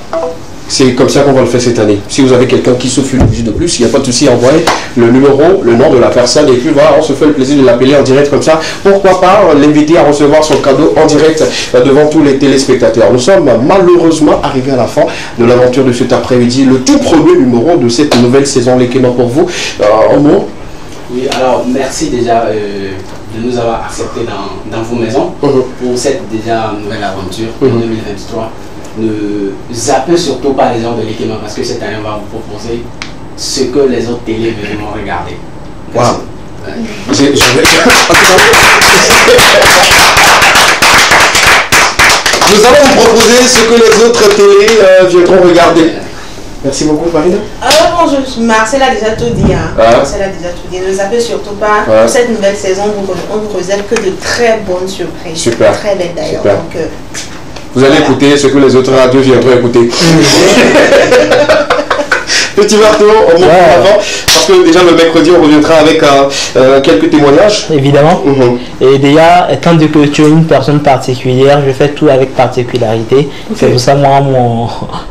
S1: c'est comme ça qu'on va le faire cette année. Si vous avez quelqu'un qui souffle une bougie de plus, il n'y a pas de souci, envoyez le numéro, le nom de la personne et puis voilà, on se fait le plaisir de l'appeler en direct comme ça. Pourquoi pas l'inviter à recevoir son cadeau en direct devant tous les téléspectateurs. Nous sommes malheureusement arrivés à la fin de l'aventure de cet après-midi, le tout premier numéro de cette nouvelle saison Les Kémans pour vous. En mot.
S3: Oui, alors merci déjà de nous avoir acceptés dans vos maisons pour cette déjà nouvelle aventure en 2023. Ne zappez surtout pas les gens de l'Ekema parce que cette année on va vous proposer ce que les autres télés vont regarder.
S1: Wow. Nous allons vous proposer ce que les autres télés viendront regarder. Merci beaucoup, Marina.
S4: Marcel a déjà tout dit. Hein. Marcel a déjà tout dit. Ne zappez surtout pas. Pour cette nouvelle saison, on vous réserve que de très bonnes surprises.
S1: Super.
S4: Très belles d'ailleurs.
S1: Vous allez écouter ce que les autres radios viendront écouter. Petit marteau, on monte avant, parce que déjà le mercredi on reviendra avec quelques témoignages.
S5: Évidemment. Et déjà, étant donné que tu es une personne particulière, je fais tout avec particularité. C'est pour ça moi,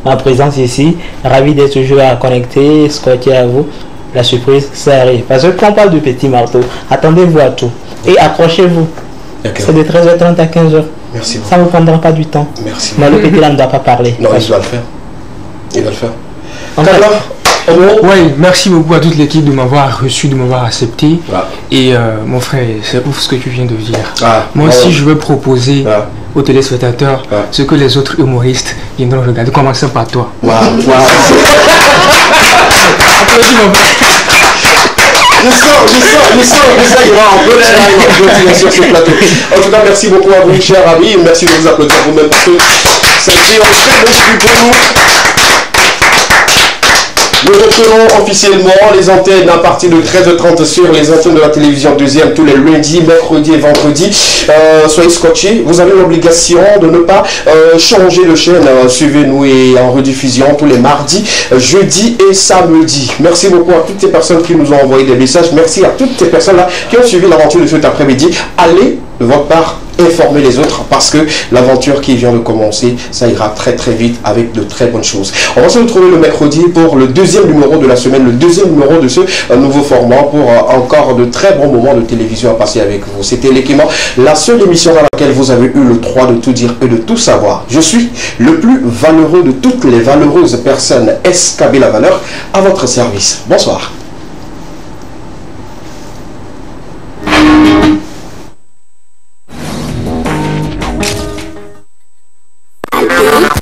S5: ma présence ici, ravi d'être toujours à connecter, scotché à vous. La surprise, ça arrive. Parce que quand on parle de petit marteau, attendez-vous à tout. Et accrochez-vous. C'est de 13h30 à 15h.
S1: Merci beaucoup.
S5: Ça ne vous prendra pas du temps.
S1: Merci.
S5: Mais le petit là ne doit pas parler.
S1: Non, il doit le faire. Il va le faire.
S5: Alors,
S8: Oui, merci beaucoup à toute l'équipe de m'avoir reçu, de m'avoir accepté.
S1: Ah.
S8: Et mon frère, c'est ouf ce que tu viens de dire.
S1: Ah.
S8: Moi aussi, je veux proposer aux téléspectateurs
S1: Ah.
S8: ce que les autres humoristes viendront regarder. Commençons par toi.
S1: Waouh.
S8: Applaudis, mon frère.
S1: Je sens, il va en applaudir sur ce plateau. En tout cas, merci beaucoup à vous, chers amis. Merci de vous applaudir vous-même parce que c'est un très bon début pour nous. Nous reprenons officiellement les antennes à partir de 13h30 sur les antennes de la télévision deuxième tous les lundis, mercredis et vendredis. Soyez scotchés. Vous avez l'obligation de ne pas changer de chaîne. Suivez-nous et en rediffusion tous les mardis, jeudis et samedis. Merci beaucoup à toutes ces personnes qui nous ont envoyé des messages. Merci à toutes ces personnes-là qui ont suivi l'aventure de cet après-midi. Allez de votre part informer les autres parce que l'aventure qui vient de commencer, ça ira très très vite avec de très bonnes choses. On va se retrouver le mercredi pour le deuxième numéro de la semaine, le deuxième numéro de ce nouveau format pour encore de très bons moments de télévision à passer avec vous. C'était Lekema, la seule émission dans laquelle vous avez eu le droit de tout dire et de tout savoir. Je suis le plus valeureux de toutes les valeureuses personnes SKB La Valeur à votre service. Bonsoir.
S10: Alpha